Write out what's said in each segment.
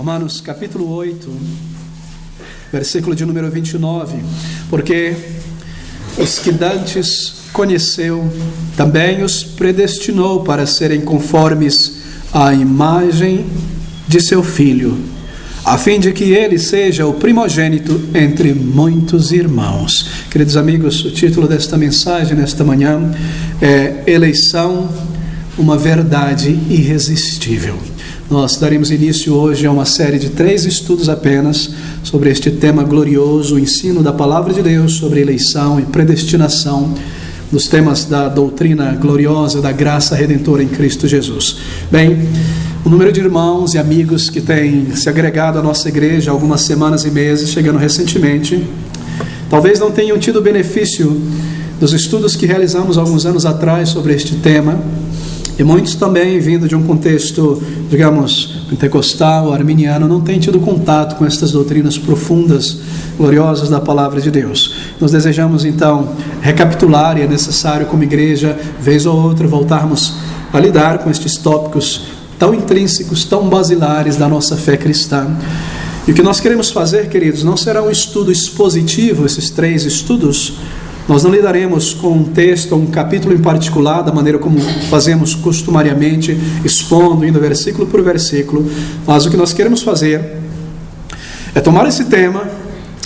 Romanos capítulo 8, versículo de número 29. Porque os que dantes conheceu, também os predestinou para serem conformes à imagem de seu Filho, a fim de que ele seja o primogênito entre muitos irmãos. Queridos amigos, o título desta mensagem nesta manhã é Eleição, uma verdade irresistível. Nós daremos início hoje a uma série de 3 estudos apenas sobre este tema glorioso, o ensino da Palavra de Deus sobre eleição e predestinação, dos temas da doutrina gloriosa da graça redentora em Cristo Jesus. Bem, o número de irmãos e amigos que têm se agregado à nossa igreja há algumas semanas e meses, chegando recentemente, talvez não tenham tido o benefício dos estudos que realizamos alguns anos atrás sobre este tema, e muitos também, vindo de um contexto, digamos, pentecostal, arminiano, não têm tido contato com estas doutrinas profundas, gloriosas da Palavra de Deus. Nós desejamos, então, recapitular, e é necessário, como igreja, vez ou outra, voltarmos a lidar com estes tópicos tão intrínsecos, tão basilares da nossa fé cristã. E o que nós queremos fazer, queridos, não será um estudo expositivo, esses 3 estudos. Nós não lidaremos com um texto ou um capítulo em particular, da maneira como fazemos costumariamente, expondo, indo versículo por versículo. Mas o que nós queremos fazer é tomar esse tema,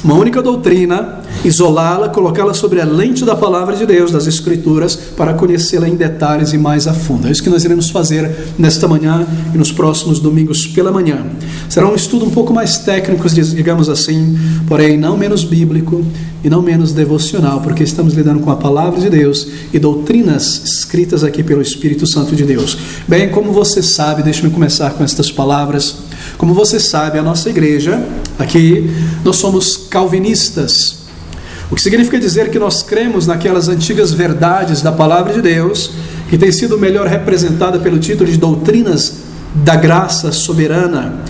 uma única doutrina, isolá-la, colocá-la sobre a lente da Palavra de Deus, das Escrituras, para conhecê-la em detalhes e mais a fundo. É isso que nós iremos fazer nesta manhã e nos próximos domingos pela manhã. Será um estudo um pouco mais técnico, digamos assim, porém não menos bíblico e não menos devocional, porque estamos lidando com a Palavra de Deus e doutrinas escritas aqui pelo Espírito Santo de Deus. Bem, como você sabe, deixe-me começar com estas palavras. Como você sabe, a nossa igreja, aqui, nós somos calvinistas. O que significa dizer que nós cremos naquelas antigas verdades da Palavra de Deus, que tem sido melhor representada pelo título de doutrinas da graça soberana.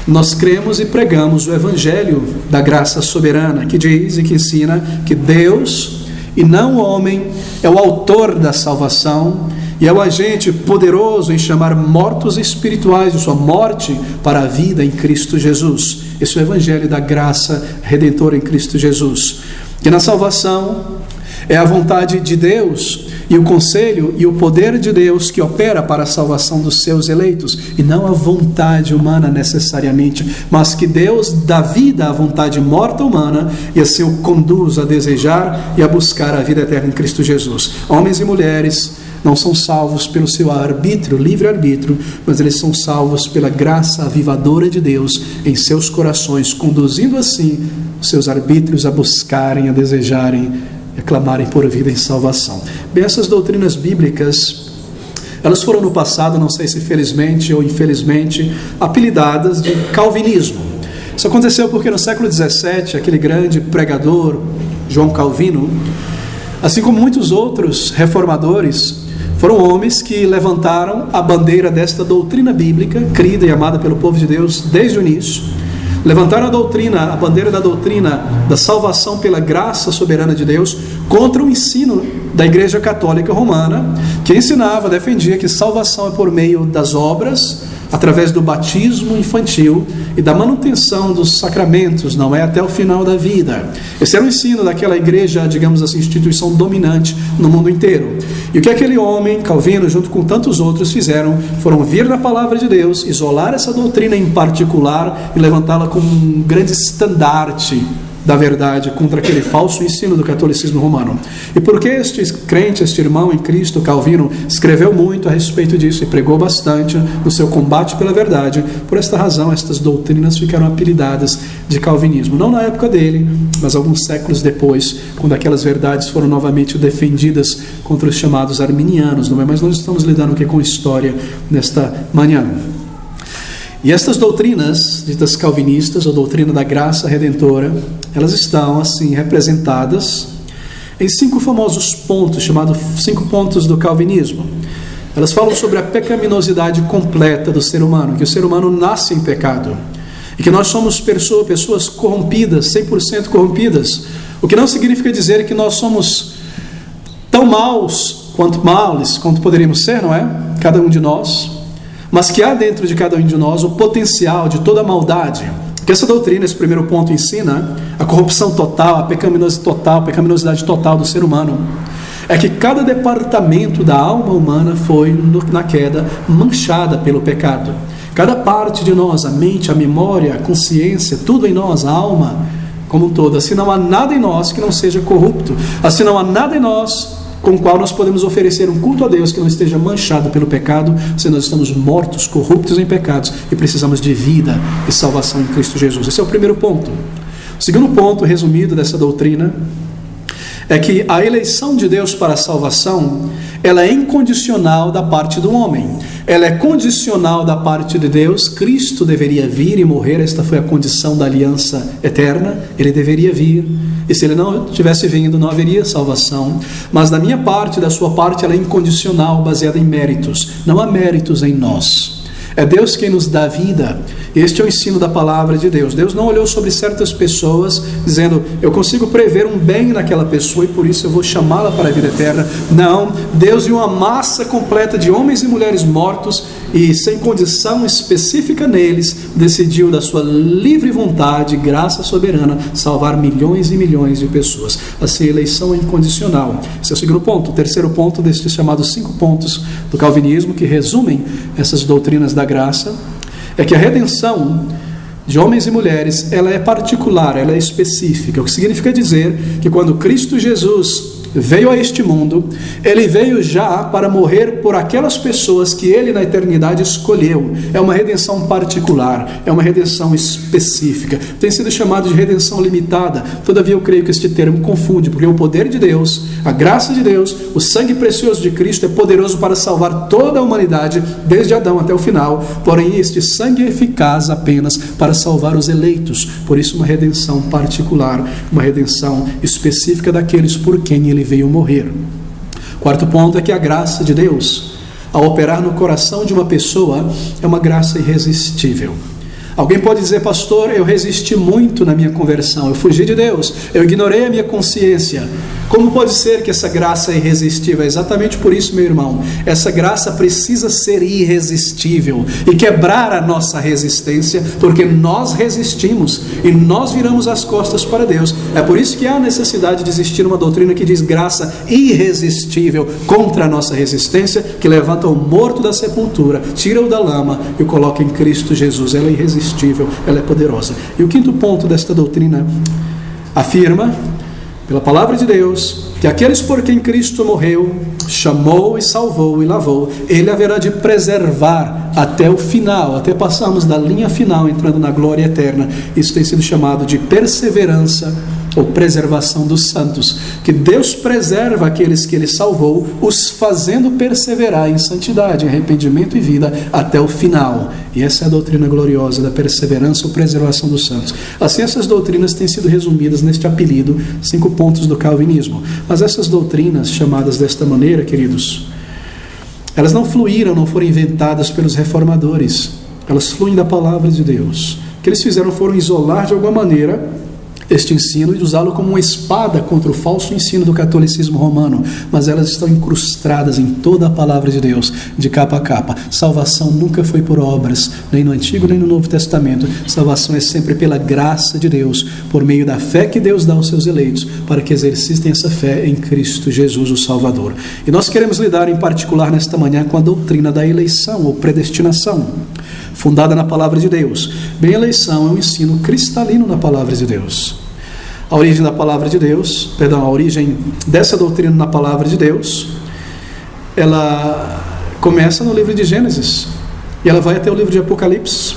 Nós cremos e pregamos o Evangelho da graça soberana, que diz e que ensina que Deus, e não o homem, é o autor da salvação e é o agente poderoso em chamar mortos espirituais de sua morte para a vida em Cristo Jesus. Esse é o Evangelho da graça redentora em Cristo Jesus. Que na salvação é a vontade de Deus e o conselho e o poder de Deus que opera para a salvação dos seus eleitos, e não a vontade humana necessariamente, mas que Deus dá vida à vontade morta humana e assim o conduz a desejar e a buscar a vida eterna em Cristo Jesus. Homens e mulheres não são salvos pelo seu arbítrio, livre-arbítrio, mas eles são salvos pela graça avivadora de Deus em seus corações, conduzindo assim os seus arbítrios a buscarem, a desejarem, a clamarem por vida em salvação. Bem, essas doutrinas bíblicas, elas foram no passado, não sei se felizmente ou infelizmente, apelidadas de calvinismo. Isso aconteceu porque no século XVII, aquele grande pregador, João Calvino, assim como muitos outros reformadores, foram homens que levantaram a bandeira desta doutrina bíblica, crida e amada pelo povo de Deus desde o início. Levantaram a bandeira da doutrina da salvação pela graça soberana de Deus contra o ensino da Igreja Católica Romana, que ensinava, defendia que salvação é por meio das obras, através do batismo infantil e da manutenção dos sacramentos, não é até o final da vida. Esse era o ensino daquela igreja, digamos assim, instituição dominante no mundo inteiro. E o que aquele homem, Calvino, junto com tantos outros, fizeram, foram vir na Palavra de Deus, isolar essa doutrina em particular e levantá-la como um grande estandarte da verdade contra aquele falso ensino do catolicismo romano. E porque este crente, este irmão em Cristo, Calvino, escreveu muito a respeito disso e pregou bastante no seu combate pela verdade, por esta razão estas doutrinas ficaram apelidadas de calvinismo. Não na época dele, mas alguns séculos depois, quando aquelas verdades foram novamente defendidas contra os chamados arminianos, não é? Mas nós estamos lidando aqui com história nesta manhã. E estas doutrinas, ditas calvinistas, ou doutrina da graça redentora, elas estão assim representadas em 5 famosos pontos, chamados 5 pontos do calvinismo. Elas falam sobre a pecaminosidade completa do ser humano, que o ser humano nasce em pecado, e que nós somos pessoas corrompidas, 100% corrompidas, o que não significa dizer que nós somos tão maus quanto males, quanto poderíamos ser, não é? Cada um de nós. mas que há dentro de cada um de nós o potencial de toda a maldade. Que essa doutrina, esse primeiro ponto, ensina a corrupção total, a pecaminosidade total do ser humano. É que cada departamento da alma humana foi, na queda, manchada pelo pecado. Cada parte de nós, a mente, a memória, a consciência, tudo em nós, a alma como um todo. Assim não há nada em nós que não seja corrupto. Assim não há nada em nós com o qual nós podemos oferecer um culto a Deus que não esteja manchado pelo pecado, se nós estamos mortos, corruptos em pecados e precisamos de vida e salvação em Cristo Jesus. Esse é o primeiro ponto. O segundo ponto, resumido dessa doutrina, é que a eleição de Deus para a salvação, ela é incondicional da parte do homem. Ela é condicional da parte de Deus. Cristo deveria vir e morrer, esta foi a condição da aliança eterna, ele deveria vir. E se ele não tivesse vindo, não haveria salvação. Mas da minha parte, da sua parte, ela é incondicional, baseada em méritos. Não há méritos em nós. É Deus quem nos dá vida. Este é o ensino da palavra de Deus. Deus não olhou sobre certas pessoas dizendo, eu consigo prever um bem naquela pessoa e por isso eu vou chamá-la para a vida eterna. Não, Deus viu uma massa completa de homens e mulheres mortos e sem condição específica neles, decidiu da sua livre vontade, graça soberana, salvar milhões e milhões de pessoas. Assim, a eleição é incondicional. Esse é o segundo ponto. O terceiro ponto destes chamados 5 pontos do calvinismo, que resumem essas doutrinas da graça, é que a redenção de homens e mulheres, ela é particular, ela é específica. O que significa dizer que quando Cristo Jesus veio a este mundo, ele veio já para morrer por aquelas pessoas que ele na eternidade escolheu. É uma redenção particular, é uma redenção específica. Tem sido chamado de redenção limitada. Todavia eu creio que este termo confunde, porque o poder de Deus, a graça de Deus, o sangue precioso de Cristo é poderoso para salvar toda a humanidade, desde Adão até o final. Porém, este sangue é eficaz apenas para salvar os eleitos. Por isso, uma redenção particular, uma redenção específica daqueles por quem ele veio morrer. Quarto ponto é que a graça de Deus, ao operar no coração de uma pessoa, é uma graça irresistível. Alguém pode dizer, pastor, eu resisti muito na minha conversão, eu fugi de Deus, eu ignorei a minha consciência. Como pode ser que essa graça é irresistível? É exatamente por isso, meu irmão, essa graça precisa ser irresistível e quebrar a nossa resistência, porque nós resistimos e nós viramos as costas para Deus. É por isso que há necessidade de existir uma doutrina que diz graça irresistível contra a nossa resistência, que levanta o morto da sepultura, tira-o da lama e o coloca em Cristo Jesus. Ela é irresistível, ela é poderosa. E o quinto ponto desta doutrina afirma, pela palavra de Deus, que aqueles por quem Cristo morreu, chamou e salvou e lavou, ele haverá de preservar até o final, até passarmos da linha final, entrando na glória eterna. Isso tem sido chamado de perseverança ou preservação dos santos, que Deus preserva aqueles que ele salvou, os fazendo perseverar em santidade, arrependimento e vida até o final. E essa é a doutrina gloriosa da perseverança ou preservação dos santos. Assim, essas doutrinas têm sido resumidas neste apelido, 5 pontos do calvinismo. Mas essas doutrinas, chamadas desta maneira, queridos, elas não fluíram, não foram inventadas pelos reformadores. Elas fluem da palavra de Deus. O que eles fizeram foram isolar de alguma maneira este ensino e usá-lo como uma espada contra o falso ensino do catolicismo romano, mas elas estão incrustadas em toda a palavra de Deus, de capa a capa. Salvação nunca foi por obras, nem no Antigo nem no Novo Testamento. Salvação é sempre pela graça de Deus, por meio da fé que Deus dá aos seus eleitos, para que exercitem essa fé em Cristo Jesus, o Salvador. E nós queremos lidar em particular nesta manhã com a doutrina da eleição ou predestinação, fundada na palavra de Deus. Bem, a eleição é um ensino cristalino na palavra de Deus. A origem da palavra de Deus, a origem dessa doutrina na palavra de Deus, ela começa no livro de Gênesis e ela vai até o livro de Apocalipse.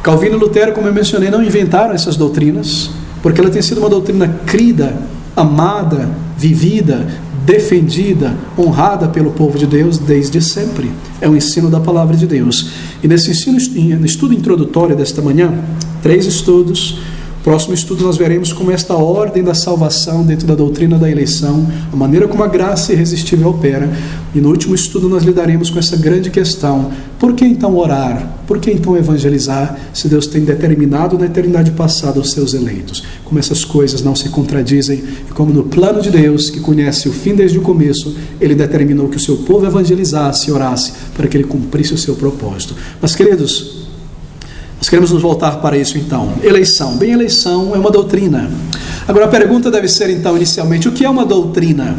Calvino e Lutero, como eu mencionei, não inventaram essas doutrinas, porque ela tem sido uma doutrina crida, amada, vivida, defendida, honrada pelo povo de Deus desde sempre. É um ensino da palavra de Deus. E nesse ensino, no estudo introdutório desta manhã, 3 estudos. Próximo estudo nós veremos como esta ordem da salvação dentro da doutrina da eleição, a maneira como a graça irresistível opera. E no último estudo nós lidaremos com essa grande questão: por que então orar? Por que então evangelizar, se Deus tem determinado na eternidade passada os seus eleitos? Como essas coisas não se contradizem e como no plano de Deus, que conhece o fim desde o começo, Ele determinou que o seu povo evangelizasse e orasse para que Ele cumprisse o seu propósito. Mas, queridos, nós queremos nos voltar para isso então. Eleição. Bem, eleição é uma doutrina. Agora a pergunta deve ser então inicialmente: o que é uma doutrina?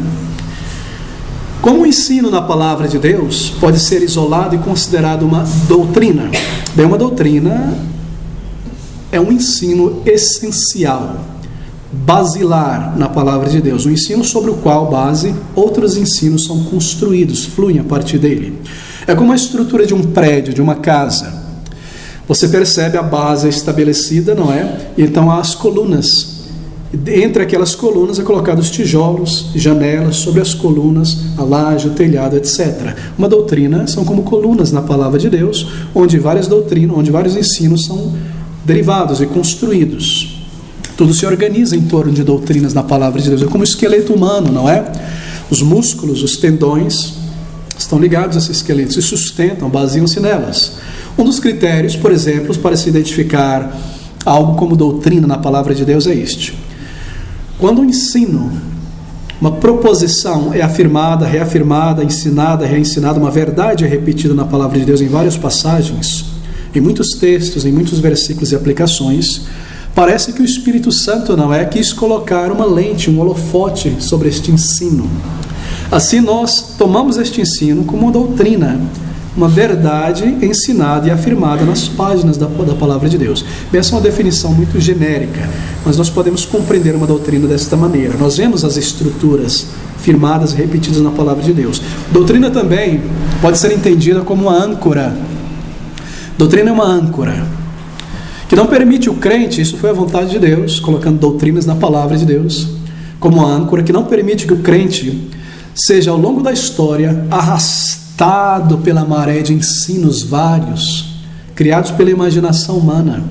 Como o ensino na palavra de Deus pode ser isolado e considerado uma doutrina? Bem, uma doutrina é um ensino essencial, basilar na palavra de Deus, um ensino sobre o qual base outros ensinos são construídos, fluem a partir dele. É como a estrutura de um prédio, de uma casa. Você percebe a base estabelecida, não é? E então há as colunas. Entre aquelas colunas é colocado os tijolos, janelas, sobre as colunas, a laje, o telhado, etc. Uma doutrina são como colunas na palavra de Deus, onde várias doutrinas, onde vários ensinos são derivados e construídos. Tudo se organiza em torno de doutrinas na palavra de Deus. É como o esqueleto humano, não é? Os músculos, os tendões estão ligados a esse esqueleto, se sustentam, baseiam-se nelas. Um dos critérios, por exemplo, para se identificar algo como doutrina na palavra de Deus é este: quando um ensino, uma proposição é afirmada, reafirmada, ensinada, reensinada, uma verdade é repetida na palavra de Deus em várias passagens, em muitos textos, em muitos versículos e aplicações, parece que o Espírito Santo, não é, quis colocar uma lente, um holofote sobre este ensino. Assim nós tomamos este ensino como uma doutrina, uma verdade ensinada e afirmada nas páginas da palavra de Deus. Bem, essa é uma definição muito genérica, mas nós podemos compreender uma doutrina desta maneira. Nós vemos as estruturas firmadas e repetidas na palavra de Deus. Doutrina também pode ser entendida como uma âncora. Doutrina é uma âncora que não permite o crente, isso foi a vontade de Deus, colocando doutrinas na palavra de Deus, como uma âncora que não permite que o crente seja, ao longo da história, arrastado pela maré de ensinos vários, criados pela imaginação humana.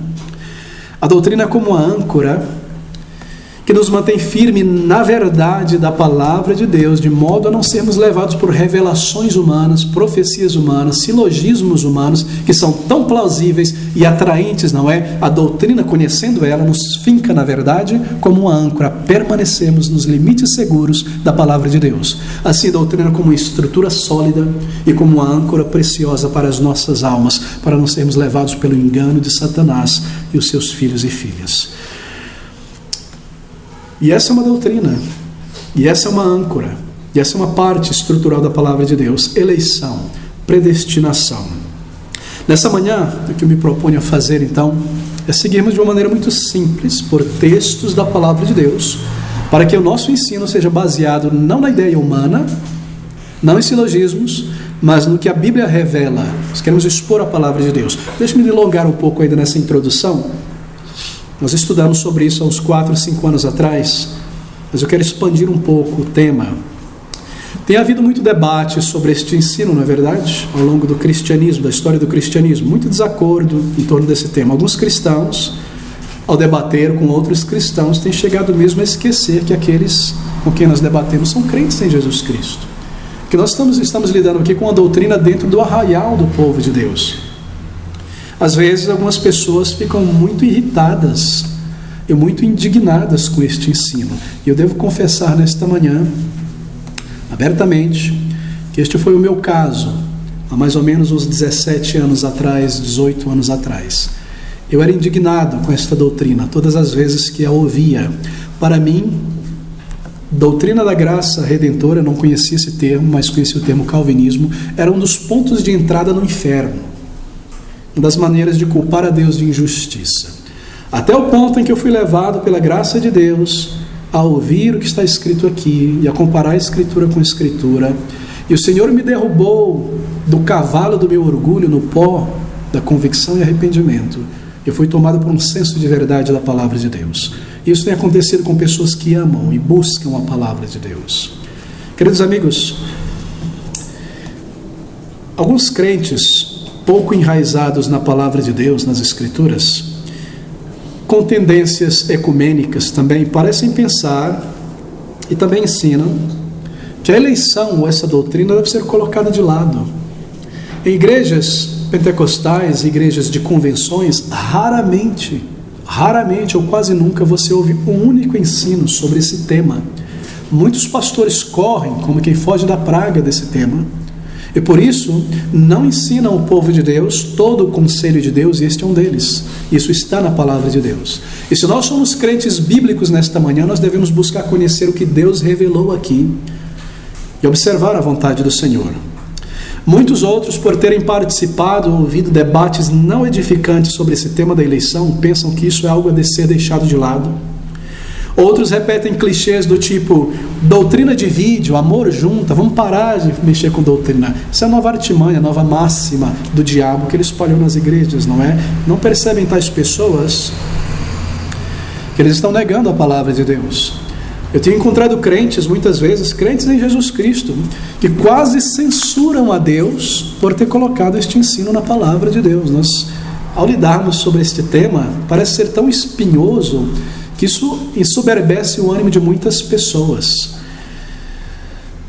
A doutrina é como uma âncora que nos mantém firme na verdade da palavra de Deus, de modo a não sermos levados por revelações humanas, profecias humanas, silogismos humanos, que são tão plausíveis e atraentes, não é? A doutrina, conhecendo ela, nos finca na verdade como uma âncora, permanecemos nos limites seguros da palavra de Deus. Assim, a doutrina como uma estrutura sólida e como uma âncora preciosa para as nossas almas, para não sermos levados pelo engano de Satanás e os seus filhos e filhas. E essa é uma doutrina, e essa é uma âncora, e essa é uma parte estrutural da palavra de Deus: eleição, predestinação. Nessa manhã, o que eu me proponho a fazer então é seguirmos de uma maneira muito simples por textos da palavra de Deus, para que o nosso ensino seja baseado não na ideia humana, não em silogismos, mas no que a Bíblia revela. Nós queremos expor a palavra de Deus. Deixe-me delongar um pouco ainda nessa introdução. Nós estudamos sobre isso há uns 4 ou 5 anos atrás, mas eu quero expandir um pouco o tema. Tem havido muito debate sobre este ensino, não é verdade? Ao longo do cristianismo, da história do cristianismo, muito desacordo em torno desse tema. Alguns cristãos, ao debater com outros cristãos, têm chegado mesmo a esquecer que aqueles com quem nós debatemos são crentes em Jesus Cristo. Que nós estamos lidando aqui com uma doutrina dentro do arraial do povo de Deus. Às vezes, algumas pessoas ficam muito irritadas e muito indignadas com este ensino. E eu devo confessar nesta manhã, abertamente, que este foi o meu caso, há mais ou menos uns 17 anos atrás, 18 anos atrás. Eu era indignado com esta doutrina, todas as vezes que a ouvia. Para mim, doutrina da graça redentora, eu não conhecia esse termo, mas conhecia o termo calvinismo, era um dos pontos de entrada no inferno. Uma das maneiras de culpar a Deus de injustiça. Até o ponto em que eu fui levado pela graça de Deus a ouvir o que está escrito aqui e a comparar a Escritura com a Escritura. E o Senhor me derrubou do cavalo do meu orgulho no pó da convicção e arrependimento. Eu fui tomado por um senso de verdade da palavra de Deus. Isso tem acontecido com pessoas que amam e buscam a palavra de Deus. Queridos amigos, alguns crentes pouco enraizados na palavra de Deus, nas Escrituras, com tendências ecumênicas também parecem pensar e também ensinam que a eleição ou essa doutrina deve ser colocada de lado. Em igrejas pentecostais, igrejas de convenções, raramente ou quase nunca você ouve um único ensino sobre esse tema. Muitos pastores correm como quem foge da praga desse tema, e por isso não ensinam o povo de Deus todo o conselho de Deus, e este é um deles. Isso está na palavra de Deus. E se nós somos crentes bíblicos nesta manhã, nós devemos buscar conhecer o que Deus revelou aqui e observar a vontade do Senhor. Muitos outros, por terem participado ou ouvido debates não edificantes sobre esse tema da eleição, pensam que isso é algo a ser deixado de lado. Outros repetem clichês do tipo: doutrina divide, o amor junta, vamos parar de mexer com doutrina. Isso é a nova artimanha, a nova máxima do diabo que ele espalhou nas igrejas, não é? Não percebem tais pessoas que eles estão negando a palavra de Deus. Eu tenho encontrado crentes, muitas vezes, crentes em Jesus Cristo, que quase censuram a Deus por ter colocado este ensino na palavra de Deus. Nós, ao lidarmos sobre este tema, parece ser tão espinhoso que isso ensoberbece o ânimo de muitas pessoas.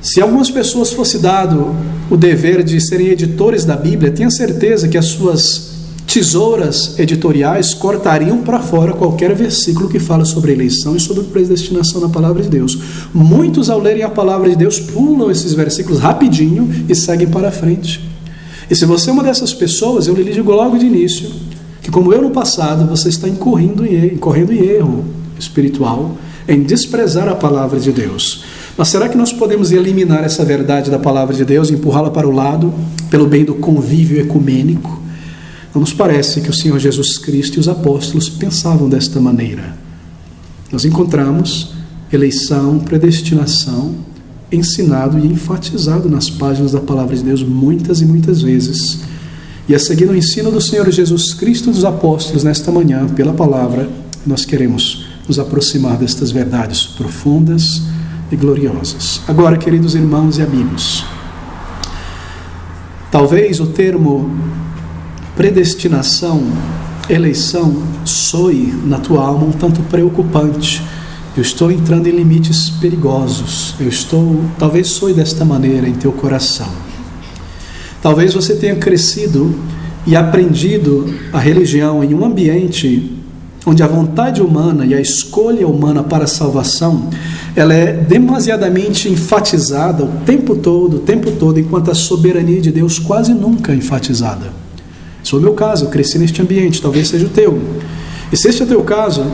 Se algumas pessoas fosse dado o dever de serem editores da Bíblia, tenha certeza que as suas tesouras editoriais cortariam para fora qualquer versículo que fala sobre eleição e sobre predestinação na palavra de Deus. Muitos, ao lerem a palavra de Deus, pulam esses versículos rapidinho e seguem para frente. E se você é uma dessas pessoas, eu lhe digo logo de início que, como eu no passado, você está incorrendo em erro espiritual em desprezar a palavra de Deus. Mas será que nós podemos eliminar essa verdade da palavra de Deus e empurrá-la para o lado pelo bem do convívio ecumênico? Não nos parece que o Senhor Jesus Cristo e os apóstolos pensavam desta maneira. Nós encontramos eleição, predestinação, ensinado e enfatizado nas páginas da palavra de Deus muitas e muitas vezes. E a seguir o ensino do Senhor Jesus Cristo e dos apóstolos nesta manhã, pela palavra, nós queremos nos aproximar destas verdades profundas e gloriosas. Agora, queridos irmãos e amigos, talvez o termo predestinação, eleição, soe na tua alma um tanto preocupante. Eu estou entrando em limites perigosos. Talvez soe desta maneira em teu coração. Talvez você tenha crescido e aprendido a religião em um ambiente onde a vontade humana e a escolha humana para a salvação, ela é demasiadamente enfatizada o tempo todo, enquanto a soberania de Deus quase nunca é enfatizada. Esse foi o meu caso, eu cresci neste ambiente, talvez seja o teu. E se este é o teu caso,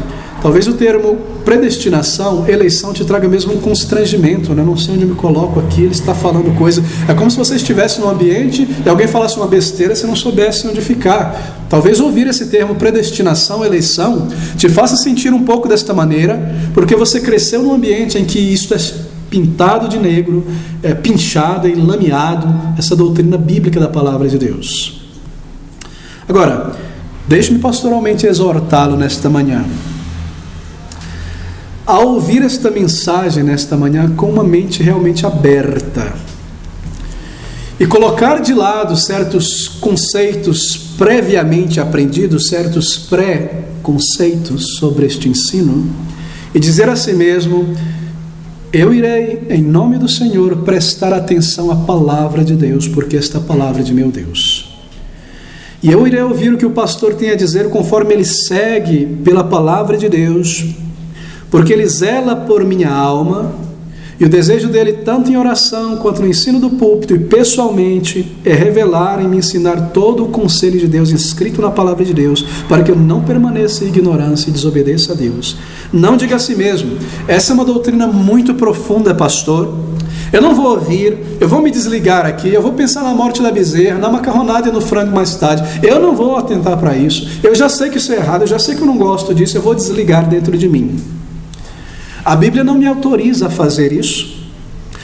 talvez o termo predestinação, eleição, te traga mesmo um constrangimento, né? Não sei onde eu me coloco aqui, ele está falando coisa. É como se você estivesse num ambiente e alguém falasse uma besteira e você não soubesse onde ficar. Talvez ouvir esse termo predestinação, eleição, te faça sentir um pouco desta maneira, porque você cresceu num ambiente em que isto é pintado de negro, é pinchado e lameado, essa doutrina bíblica da palavra de Deus. Agora, deixe-me pastoralmente exortá-lo nesta manhã. Ao ouvir esta mensagem nesta manhã com uma mente realmente aberta e colocar de lado certos conceitos previamente aprendidos, certos pré-conceitos sobre este ensino, e dizer a si mesmo: eu irei, em nome do Senhor, prestar atenção à palavra de Deus, porque esta palavra é de meu Deus. E eu irei ouvir o que o pastor tem a dizer conforme ele segue pela palavra de Deus, porque ele zela por minha alma, e o desejo dele, tanto em oração quanto no ensino do púlpito e pessoalmente, é revelar e me ensinar todo o conselho de Deus inscrito na palavra de Deus, para que eu não permaneça em ignorância e desobedeça a Deus. Não diga a si mesmo: essa é uma doutrina muito profunda, pastor, eu não vou ouvir, eu vou me desligar aqui, eu vou pensar na morte da bezerra, na macarronada e no frango mais tarde, eu não vou atentar para isso, eu já sei que isso é errado, eu já sei que eu não gosto disso, eu vou desligar dentro de mim. A Bíblia não me autoriza a fazer isso.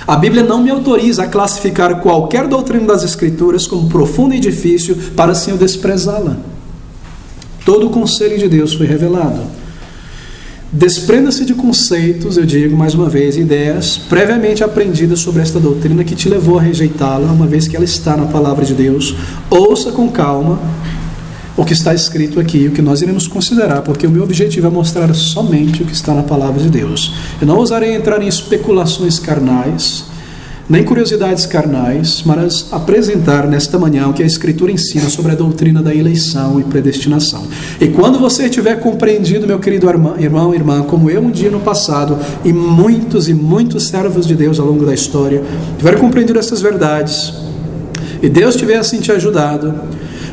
A Bíblia não me autoriza a classificar qualquer doutrina das Escrituras como profunda e difícil para assim eu desprezá-la. Todo o conselho de Deus foi revelado. Desprenda-se de conceitos, eu digo mais uma vez, ideias previamente aprendidas sobre esta doutrina que te levou a rejeitá-la, uma vez que ela está na palavra de Deus. Ouça com calma, o que está escrito aqui, o que nós iremos considerar, porque o meu objetivo é mostrar somente o que está na palavra de Deus. Eu não ousarei entrar em especulações carnais, nem curiosidades carnais, mas apresentar nesta manhã o que a Escritura ensina sobre a doutrina da eleição e predestinação. E quando você tiver compreendido, meu querido irmão e irmã, como eu um dia no passado, e muitos servos de Deus ao longo da história, tiverem compreendido essas verdades, e Deus tiver assim te ajudado,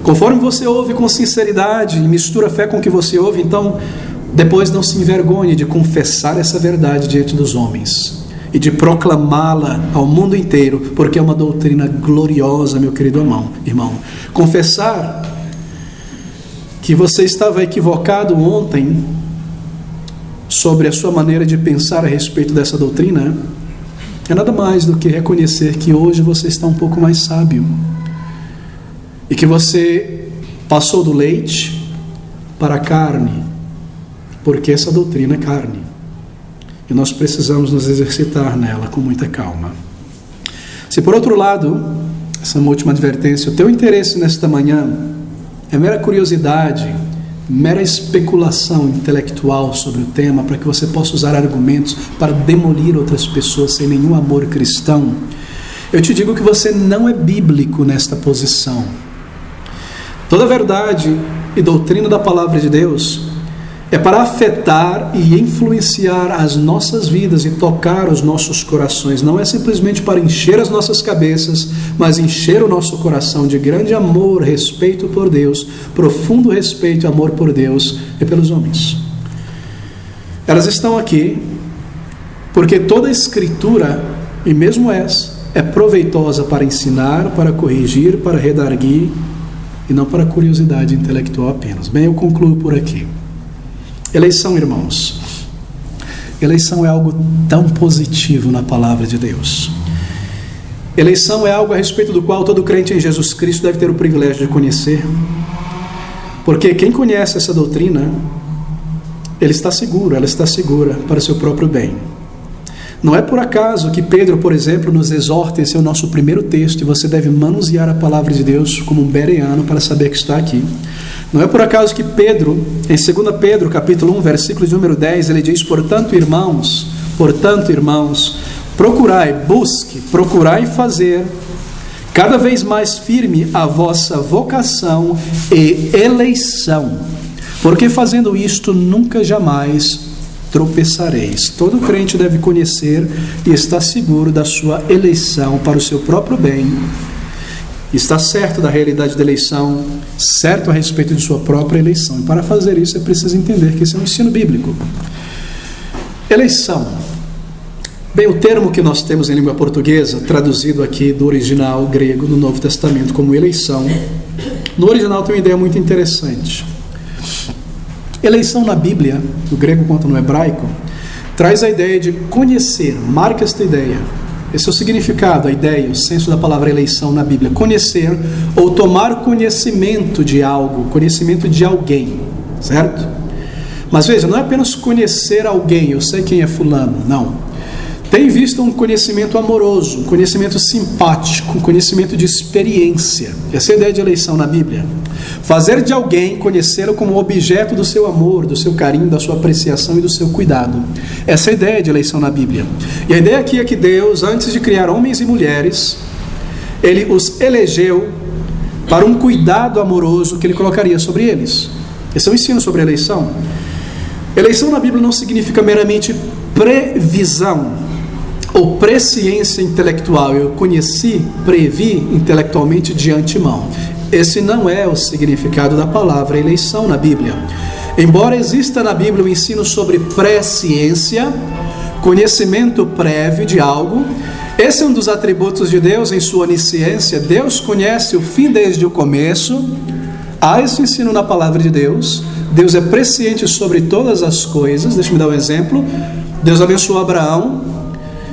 conforme você ouve com sinceridade e mistura a fé com o que você ouve, então depois não se envergonhe de confessar essa verdade diante dos homens e de proclamá-la ao mundo inteiro, porque é uma doutrina gloriosa, meu querido irmão. Confessar que você estava equivocado ontem sobre a sua maneira de pensar a respeito dessa doutrina é nada mais do que reconhecer que hoje você está um pouco mais sábio e que você passou do leite para a carne, porque essa doutrina é carne. E nós precisamos nos exercitar nela com muita calma. Se por outro lado, essa é uma última advertência, o teu interesse nesta manhã é mera curiosidade, mera especulação intelectual sobre o tema, para que você possa usar argumentos para demolir outras pessoas sem nenhum amor cristão, eu te digo que você não é bíblico nesta posição. Toda verdade e doutrina da palavra de Deus é para afetar e influenciar as nossas vidas e tocar os nossos corações. Não é simplesmente para encher as nossas cabeças, mas encher o nosso coração de grande amor, respeito por Deus, profundo respeito e amor por Deus e pelos homens. Elas estão aqui porque toda a Escritura, e mesmo essa, é proveitosa para ensinar, para corrigir, para redarguir, e não para curiosidade intelectual apenas. Bem, eu concluo por aqui. Eleição, irmãos. Eleição é algo tão positivo na palavra de Deus. Eleição é algo a respeito do qual todo crente em Jesus Cristo deve ter o privilégio de conhecer. Porque quem conhece essa doutrina, ele está seguro, ela está segura para o seu próprio bem. Não é por acaso que Pedro, por exemplo, nos exorta, esse é o nosso primeiro texto, e você deve manusear a palavra de Deus como um bereano para saber que está aqui. Não é por acaso que Pedro, em 2 Pedro, capítulo 1, versículo de número 10, ele diz, portanto, irmãos, procurai fazer cada vez mais firme a vossa vocação e eleição, porque fazendo isto nunca jamais tropeçareis. Todo crente deve conhecer e estar seguro da sua eleição para o seu próprio bem. Está certo da realidade da eleição, certo a respeito de sua própria eleição. E para fazer isso é preciso entender que esse é um ensino bíblico. Eleição. Bem, o termo que nós temos em língua portuguesa, traduzido aqui do original grego no Novo Testamento como eleição, no original tem uma ideia muito interessante. Eleição na Bíblia, no grego quanto no hebraico, traz a ideia de conhecer. Marca esta ideia. Esse é o significado, a ideia, o senso da palavra eleição na Bíblia. Conhecer ou tomar conhecimento de algo, conhecimento de alguém, certo? Mas veja, não é apenas conhecer alguém, eu sei quem é fulano, não. Tem visto um conhecimento amoroso, um conhecimento simpático, um conhecimento de experiência. Essa é a ideia de eleição na Bíblia. Fazer de alguém conhecê-lo como objeto do seu amor, do seu carinho, da sua apreciação e do seu cuidado. Essa é a ideia de eleição na Bíblia. E a ideia aqui é que Deus, antes de criar homens e mulheres, Ele os elegeu para um cuidado amoroso que Ele colocaria sobre eles. Esse é o ensino sobre a eleição. Eleição na Bíblia não significa meramente previsão ou presciência intelectual. Eu previ intelectualmente de antemão. Esse não é o significado da palavra eleição na Bíblia. Embora exista na Bíblia o ensino sobre presciência, conhecimento prévio de algo, esse é um dos atributos de Deus em sua onisciência. Deus conhece o fim desde o começo. Há esse ensino na palavra de Deus. Deus é presciente sobre todas as coisas. Deixa-me dar um exemplo. Deus abençoou Abraão.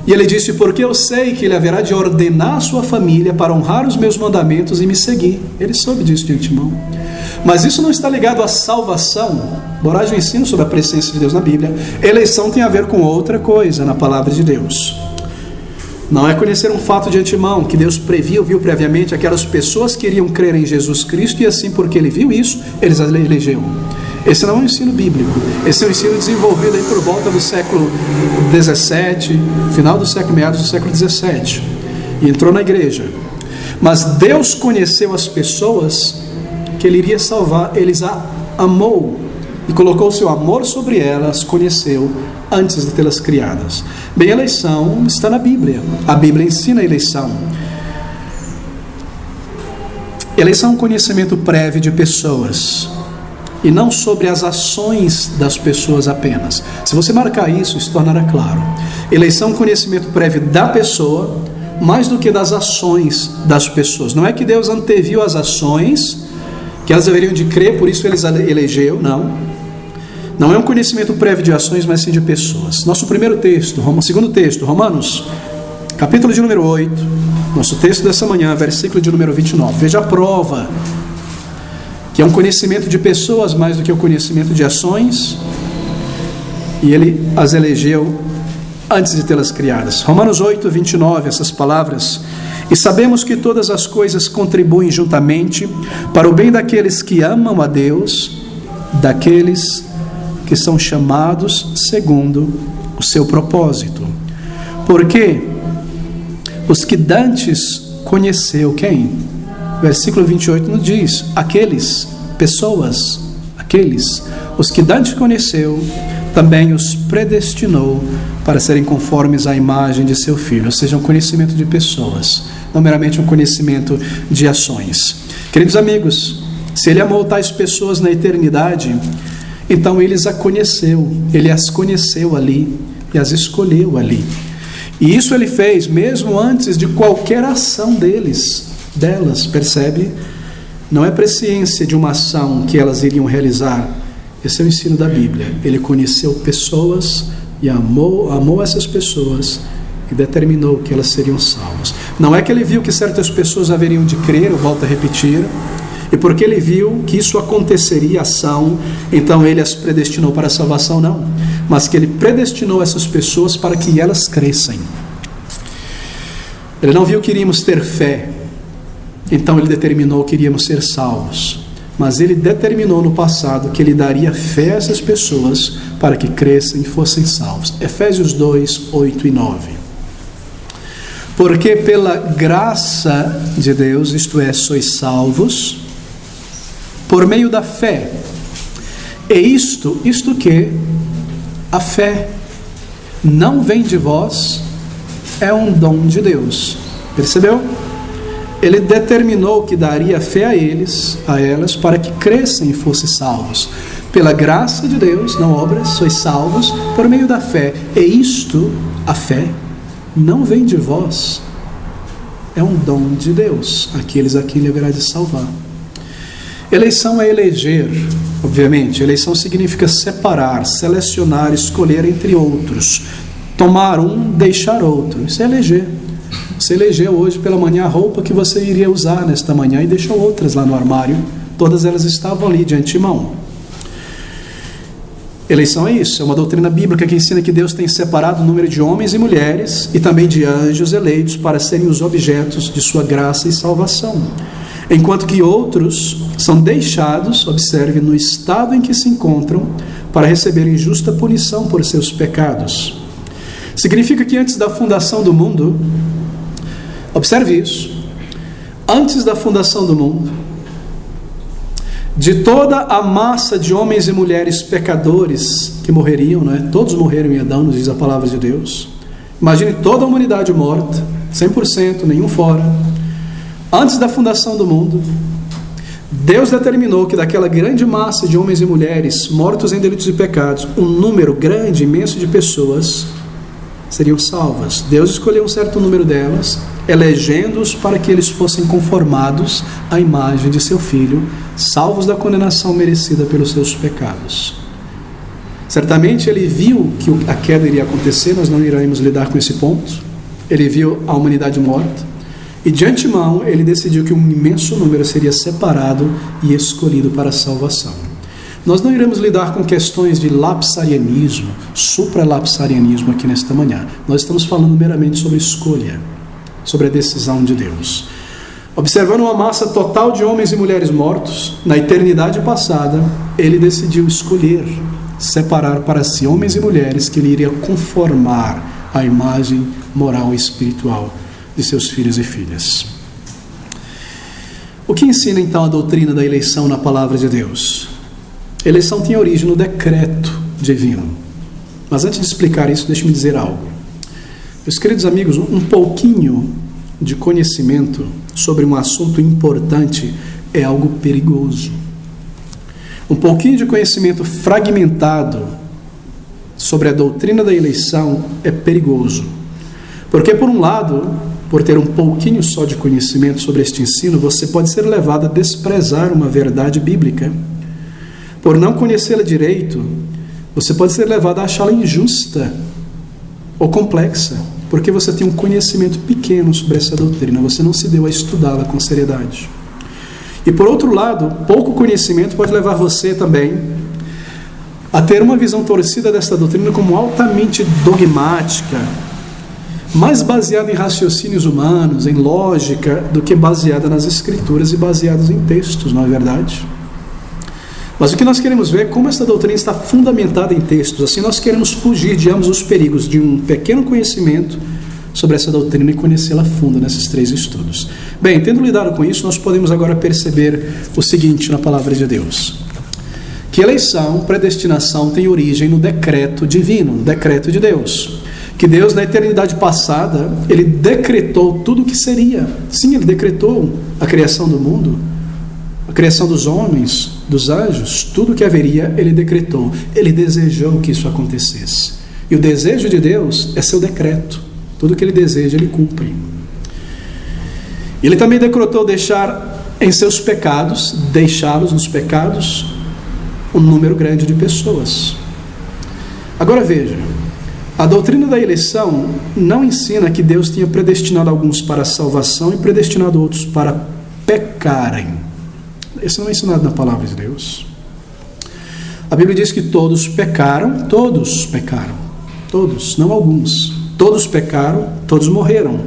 E ele disse, porque eu sei que ele haverá de ordenar a sua família para honrar os meus mandamentos e me seguir. Ele soube disso de antemão. Mas isso não está ligado à salvação. Embora haja um ensino sobre a presciência de Deus na Bíblia, eleição tem a ver com outra coisa na palavra de Deus. Não é conhecer um fato de antemão, que Deus previu, viu previamente aquelas pessoas que iriam crer em Jesus Cristo, e assim, porque Ele viu isso, eles as elegeu. Esse não é um ensino bíblico. Esse é um ensino desenvolvido aí por volta do século XVII, final do século, meados do século XVII, e entrou na igreja. Mas Deus conheceu as pessoas que Ele iria salvar, Ele as amou e colocou o seu amor sobre elas, conheceu antes de tê-las criadas. Bem, a eleição está na Bíblia. A Bíblia ensina a eleição. Eleição é um conhecimento prévio de pessoas, e não sobre as ações das pessoas apenas. Se você marcar isso, isso tornará claro. Eleição é um conhecimento prévio da pessoa, mais do que das ações das pessoas. Não é que Deus anteviu as ações, que elas deveriam de crer, por isso Ele elegeu, não. Não é um conhecimento prévio de ações, mas sim de pessoas. Nosso primeiro texto, segundo texto, Romanos, capítulo de número 8, nosso texto dessa manhã, versículo de número 29. Veja a prova, que é um conhecimento de pessoas mais do que o conhecimento de ações, e Ele as elegeu antes de tê-las criadas. Romanos 8, 29, essas palavras: e sabemos que todas as coisas contribuem juntamente para o bem daqueles que amam a Deus, daqueles que são chamados segundo o seu propósito. Porque os que dantes conheceu quem? Versículo 28 nos diz: aqueles, pessoas, aqueles, os que dantes conheceu, também os predestinou para serem conformes à imagem de seu Filho. Ou seja, um conhecimento de pessoas, não meramente um conhecimento de ações. Queridos amigos, se Ele amou tais pessoas na eternidade, então Ele as conheceu, Ele as conheceu ali e as escolheu ali. E isso Ele fez mesmo antes de qualquer ação delas, percebe? Não é presciência de uma ação que elas iriam realizar. Esse é o ensino da Bíblia. Ele conheceu pessoas e amou essas pessoas e determinou que elas seriam salvas. Não é que Ele viu que certas pessoas haveriam de crer, eu volto a repetir, e porque Ele viu que isso aconteceria, ação, então Ele as predestinou para a salvação, não. Mas que Ele predestinou essas pessoas para que elas crescem. Ele não viu que iríamos ter fé, então Ele determinou que iríamos ser salvos. Mas Ele determinou no passado que Ele daria fé a essas pessoas para que crescem e fossem salvos. Efésios 2, 8 e 9. Porque pela graça de Deus, isto é, sois salvos por meio da fé. E isto que a fé não vem de vós, é um dom de Deus. Percebeu? Ele determinou que daria fé a elas, para que crescem e fossem salvos. Pela graça de Deus, não obras, sois salvos por meio da fé. E isto, a fé, não vem de vós, é um dom de Deus, aqueles a quem Ele haverá de salvar. Eleição é eleger, obviamente. Eleição significa separar, selecionar, escolher entre outros. Tomar um, deixar outro. Isso é eleger. Você elegeu hoje pela manhã a roupa que você iria usar nesta manhã e deixou outras lá no armário. Todas elas estavam ali de antemão. Eleição é isso, é uma doutrina bíblica que ensina que Deus tem separado o número de homens e mulheres e também de anjos eleitos para serem os objetos de sua graça e salvação. Enquanto que outros são deixados, observe, no estado em que se encontram para receberem justa punição por seus pecados. Significa que antes da fundação do mundo, observe isso, antes da fundação do mundo, de toda a massa de homens e mulheres pecadores que morreriam, não é? Todos morreram em Adão, nos diz a palavra de Deus. Imagine toda a humanidade morta, 100%, nenhum fora. Antes da fundação do mundo, Deus determinou que daquela grande massa de homens e mulheres mortos em delitos e pecados, um número grande, imenso de pessoas seriam salvas. Deus escolheu um certo número delas, elegendo-os para que eles fossem conformados à imagem de seu Filho, salvos da condenação merecida pelos seus pecados. Certamente Ele viu que a queda iria acontecer, nós não iremos lidar com esse ponto. Ele viu a humanidade morta e de antemão Ele decidiu que um imenso número seria separado e escolhido para a salvação. Nós não iremos lidar com questões de lapsarianismo, supralapsarianismo aqui nesta manhã. Nós estamos falando meramente sobre escolha, sobre a decisão de Deus. Observando uma massa total de homens e mulheres mortos, na eternidade passada, ele decidiu escolher, separar para si homens e mulheres que ele iria conformar à imagem moral e espiritual de seus filhos e filhas. O que ensina então a doutrina da eleição na palavra de Deus? A eleição tem origem no decreto divino. Mas antes de explicar isso, deixe-me dizer algo. Meus queridos amigos, um pouquinho de conhecimento sobre um assunto importante é algo perigoso. Um pouquinho de conhecimento fragmentado sobre a doutrina da eleição é perigoso. Porque, por um lado, por ter um pouquinho só de conhecimento sobre este ensino, você pode ser levado a desprezar uma verdade bíblica. Por não conhecê-la direito, você pode ser levado a achá-la injusta ou complexa, porque você tem um conhecimento pequeno sobre essa doutrina, você não se deu a estudá-la com seriedade. E por outro lado, pouco conhecimento pode levar você também a ter uma visão torcida desta doutrina como altamente dogmática, mais baseada em raciocínios humanos, em lógica, do que baseada nas escrituras e baseadas em textos, não é verdade? Mas o que nós queremos ver é como essa doutrina está fundamentada em textos. Assim nós queremos fugir de ambos os perigos de um pequeno conhecimento sobre essa doutrina e conhecê-la a fundo nesses 3 estudos. Bem, tendo lidado com isso, nós podemos agora perceber o seguinte na palavra de Deus: que eleição, predestinação tem origem no decreto divino, no decreto de Deus. Que Deus, na eternidade passada, Ele decretou tudo o que seria. Sim, Ele decretou a criação do mundo, a criação dos homens, dos anjos, tudo o que haveria, Ele decretou. Ele desejou que isso acontecesse. E o desejo de Deus é seu decreto. Tudo o que Ele deseja, Ele cumpre. Ele também decretou deixar em seus pecados, deixá-los nos pecados, um número grande de pessoas. Agora veja, a doutrina da eleição não ensina que Deus tinha predestinado alguns para a salvação e predestinado outros para pecarem. Isso não é ensinado na palavra de Deus. A Bíblia diz que todos pecaram, todos, não alguns. Todos pecaram, todos morreram.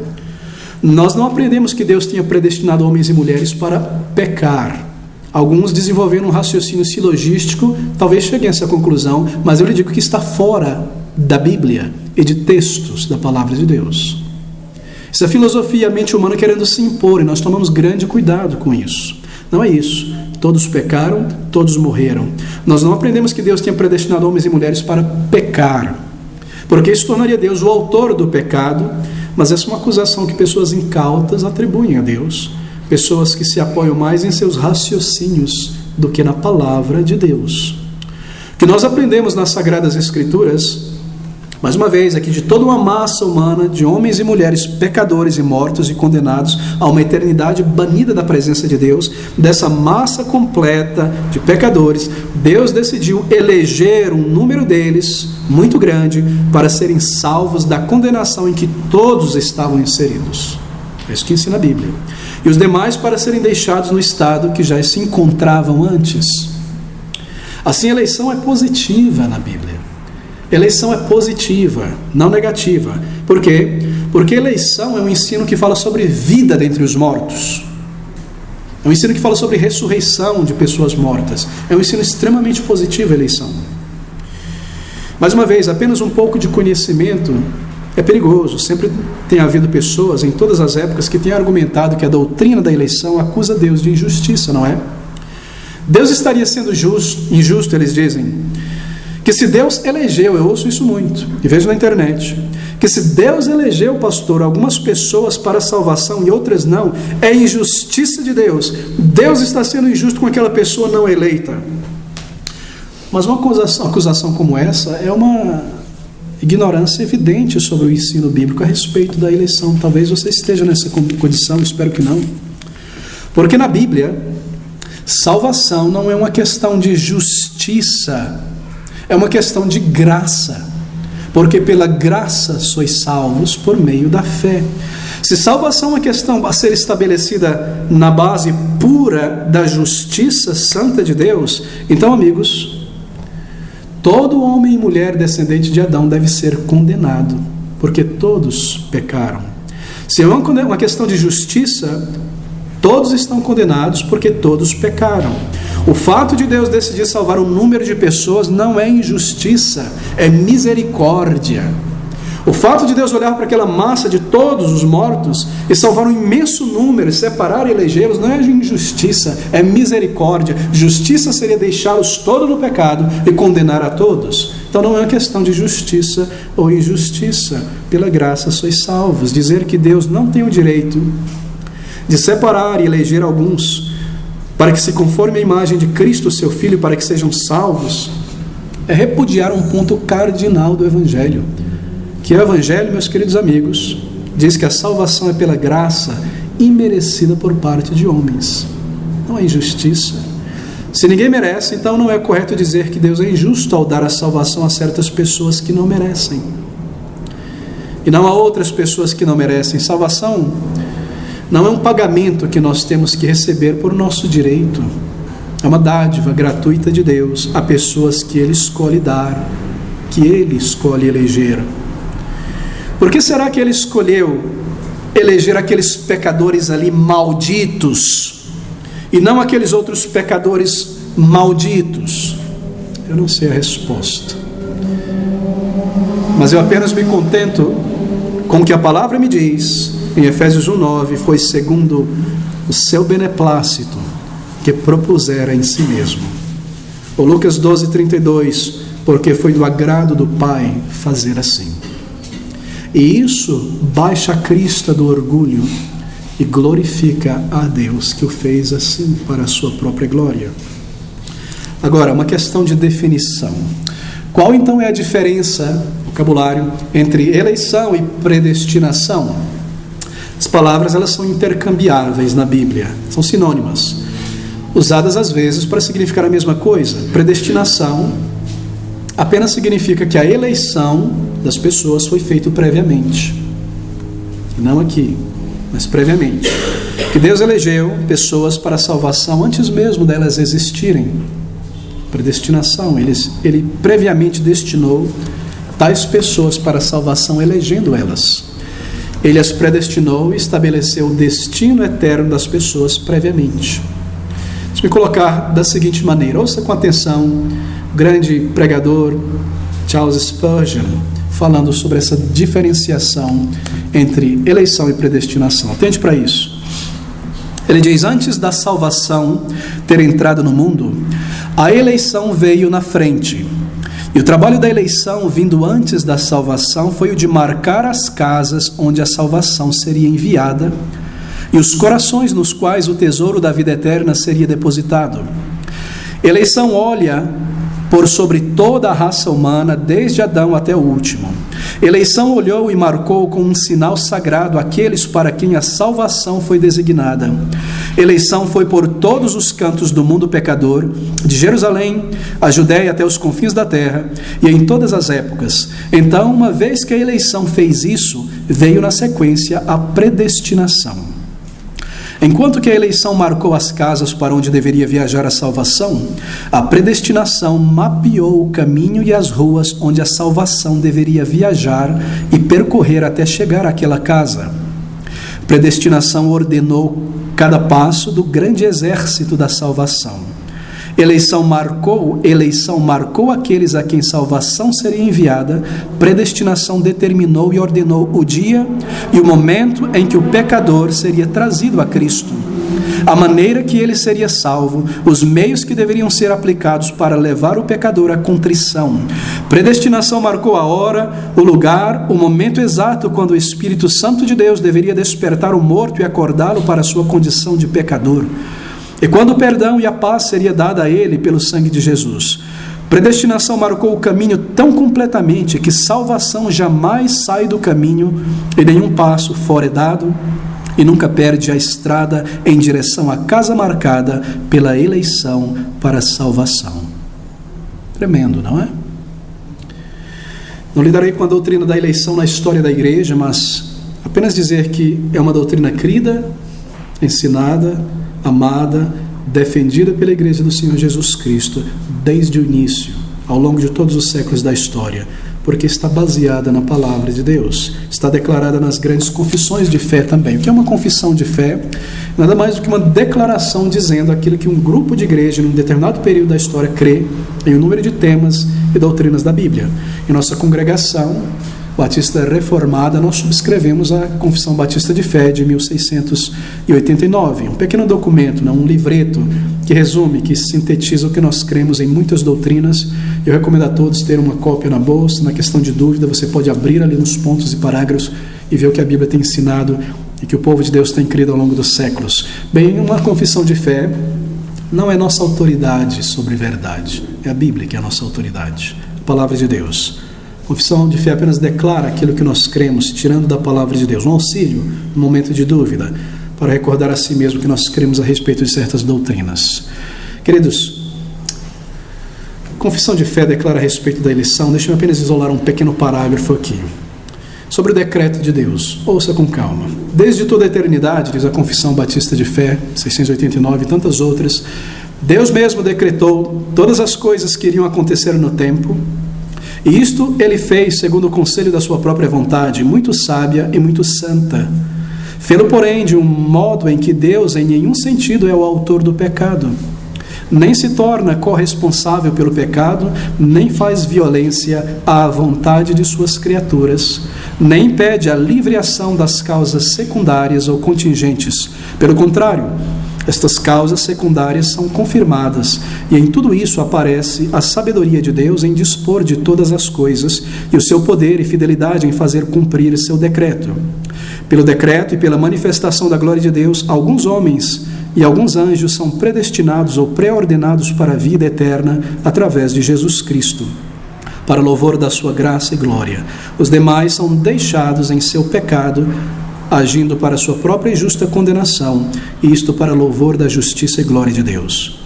Nós não aprendemos que Deus tinha predestinado homens e mulheres para pecar. Alguns desenvolveram um raciocínio silogístico, talvez cheguem a essa conclusão, mas eu lhe digo que está fora da Bíblia e de textos da palavra de Deus. Isso é filosofia, a mente humana querendo se impor, e nós tomamos grande cuidado com isso. Não é isso. Todos pecaram, todos morreram. Nós não aprendemos que Deus tinha predestinado homens e mulheres para pecar, porque isso tornaria Deus o autor do pecado, mas essa é uma acusação que pessoas incautas atribuem a Deus, pessoas que se apoiam mais em seus raciocínios do que na palavra de Deus. O que nós aprendemos nas Sagradas Escrituras, mais uma vez, aqui de toda uma massa humana de homens e mulheres pecadores e mortos e condenados a uma eternidade banida da presença de Deus, dessa massa completa de pecadores, Deus decidiu eleger um número deles muito grande para serem salvos da condenação em que todos estavam inseridos. É isso que ensina a Bíblia. E os demais para serem deixados no estado que já se encontravam antes. Assim, a eleição é positiva na Bíblia. Eleição é positiva, não negativa. Por quê? Porque eleição é um ensino que fala sobre vida dentre os mortos. É um ensino que fala sobre ressurreição de pessoas mortas. É um ensino extremamente positivo a eleição. Mais uma vez, apenas um pouco de conhecimento é perigoso. Sempre tem havido pessoas em todas as épocas que têm argumentado que a doutrina da eleição acusa Deus de injustiça, não é? Deus estaria sendo injusto, eles dizem. Que se Deus elegeu, eu ouço isso muito, e vejo na internet, que se Deus elegeu, pastor, algumas pessoas para a salvação e outras não, é injustiça de Deus. Deus está sendo injusto com aquela pessoa não eleita. Mas uma acusação como essa é uma ignorância evidente sobre o ensino bíblico a respeito da eleição. Talvez você esteja nessa condição, espero que não. Porque na Bíblia, salvação não é uma questão de justiça, é uma questão de graça, porque pela graça sois salvos por meio da fé. Se salvação é uma questão a ser estabelecida na base pura da justiça santa de Deus, então, amigos, todo homem e mulher descendente de Adão deve ser condenado, porque todos pecaram. Se é uma questão de justiça, todos estão condenados porque todos pecaram. O fato de Deus decidir salvar um número de pessoas não é injustiça, é misericórdia. O fato de Deus olhar para aquela massa de todos os mortos e salvar um imenso número, separar e elegê-los, não é injustiça, é misericórdia. Justiça seria deixá-los todos no pecado e condenar a todos. Então não é uma questão de justiça ou injustiça. Pela graça sois salvos. Dizer que Deus não tem o direito de separar e eleger alguns para que se conforme à imagem de Cristo, seu Filho, para que sejam salvos, é repudiar um ponto cardinal do Evangelho. Que o Evangelho, meus queridos amigos, diz que a salvação é pela graça imerecida por parte de homens. Não é injustiça. Se ninguém merece, então não é correto dizer que Deus é injusto ao dar a salvação a certas pessoas que não merecem. E não há outras pessoas que não merecem. Salvação não é um pagamento que nós temos que receber por nosso direito. É uma dádiva gratuita de Deus a pessoas que Ele escolhe dar, que Ele escolhe eleger. Por que será que Ele escolheu eleger aqueles pecadores ali malditos e não aqueles outros pecadores malditos? Eu não sei a resposta, mas eu apenas me contento com o que a palavra me diz em Efésios 1:9: foi segundo o seu beneplácito que propusera em si mesmo. Ou Lucas 12:32: porque foi do agrado do Pai fazer assim. E isso baixa a crista do orgulho e glorifica a Deus, que o fez assim para a sua própria glória. Agora, uma questão de definição. Qual então é a diferença, vocabulário, entre eleição e predestinação? As palavras, elas são intercambiáveis na Bíblia, são sinônimas, usadas às vezes para significar a mesma coisa. Predestinação apenas significa que a eleição das pessoas foi feita previamente. Não aqui, mas previamente. Que Deus elegeu pessoas para a salvação antes mesmo delas existirem. Predestinação, Ele previamente destinou tais pessoas para a salvação, elegendo elas. Ele as predestinou e estabeleceu o destino eterno das pessoas previamente. Deixa eu me colocar da seguinte maneira, ouça com atenção o grande pregador Charles Spurgeon, falando sobre essa diferenciação entre eleição e predestinação. Atente para isso. Ele diz: antes da salvação ter entrado no mundo, a eleição veio na frente. E o trabalho da eleição, vindo antes da salvação, foi o de marcar as casas onde a salvação seria enviada e os corações nos quais o tesouro da vida eterna seria depositado. Eleição olha por sobre toda a raça humana, desde Adão até o último. Eleição olhou e marcou com um sinal sagrado aqueles para quem a salvação foi designada. Eleição foi por todos os cantos do mundo pecador, de Jerusalém, a Judéia até os confins da terra, e em todas as épocas. Então, uma vez que a eleição fez isso, veio na sequência a predestinação. Enquanto que a eleição marcou as casas para onde deveria viajar a salvação, a predestinação mapeou o caminho e as ruas onde a salvação deveria viajar e percorrer até chegar àquela casa. Predestinação ordenou cada passo do grande exército da salvação. Eleição marcou aqueles a quem salvação seria enviada. Predestinação determinou e ordenou o dia e o momento em que o pecador seria trazido a Cristo, a maneira que ele seria salvo, os meios que deveriam ser aplicados para levar o pecador à contrição. Predestinação marcou a hora, o lugar, o momento exato quando o Espírito Santo de Deus deveria despertar o morto e acordá-lo para a sua condição de pecador. E quando o perdão e a paz seria dada a ele pelo sangue de Jesus. Predestinação marcou o caminho tão completamente que salvação jamais sai do caminho e nenhum passo fora é dado e nunca perde a estrada em direção à casa marcada pela eleição para a salvação. Tremendo, não é? Não lidarei com a doutrina da eleição na história da igreja, mas apenas dizer que é uma doutrina crida, ensinada, amada, defendida pela Igreja do Senhor Jesus Cristo desde o início, ao longo de todos os séculos da história, porque está baseada na palavra de Deus, está declarada nas grandes confissões de fé também. O que é uma confissão de fé? Nada mais do que uma declaração dizendo aquilo que um grupo de igreja, num determinado período da história, crê em um número de temas e doutrinas da Bíblia. Em nossa congregação Batista Reformada, nós subscrevemos a Confissão Batista de Fé de 1689, um pequeno documento, um livreto que resume, que sintetiza o que nós cremos em muitas doutrinas. Eu recomendo a todos ter uma cópia na bolsa. Na questão de dúvida, você pode abrir ali nos pontos e parágrafos e ver o que a Bíblia tem ensinado e que o povo de Deus tem crido ao longo dos séculos. Bem, uma confissão de fé não é nossa autoridade sobre verdade, é a Bíblia que é a nossa autoridade, a palavra de Deus. Confissão de fé apenas declara aquilo que nós cremos, tirando da palavra de Deus, um auxílio no momento de dúvida, para recordar a si mesmo que nós cremos a respeito de certas doutrinas. Queridos, confissão de fé declara a respeito da eleição. Deixe-me apenas isolar um pequeno parágrafo aqui, sobre o decreto de Deus. Ouça com calma. Desde toda a eternidade, diz a Confissão Batista de Fé, 689 e tantas outras, Deus mesmo decretou todas as coisas que iriam acontecer no tempo, e isto ele fez segundo o conselho da sua própria vontade, muito sábia e muito santa. Fê-lo, porém, de um modo em que Deus em nenhum sentido é o autor do pecado, nem se torna corresponsável pelo pecado, nem faz violência à vontade de suas criaturas, nem impede a livre ação das causas secundárias ou contingentes. Pelo contrário, estas causas secundárias são confirmadas, e em tudo isso aparece a sabedoria de Deus em dispor de todas as coisas, e o seu poder e fidelidade em fazer cumprir seu decreto. Pelo decreto e pela manifestação da glória de Deus, alguns homens e alguns anjos são predestinados ou pré-ordenados para a vida eterna através de Jesus Cristo, para louvor da sua graça e glória. Os demais são deixados em seu pecado, agindo para sua própria e justa condenação, e isto para louvor da justiça e glória de Deus.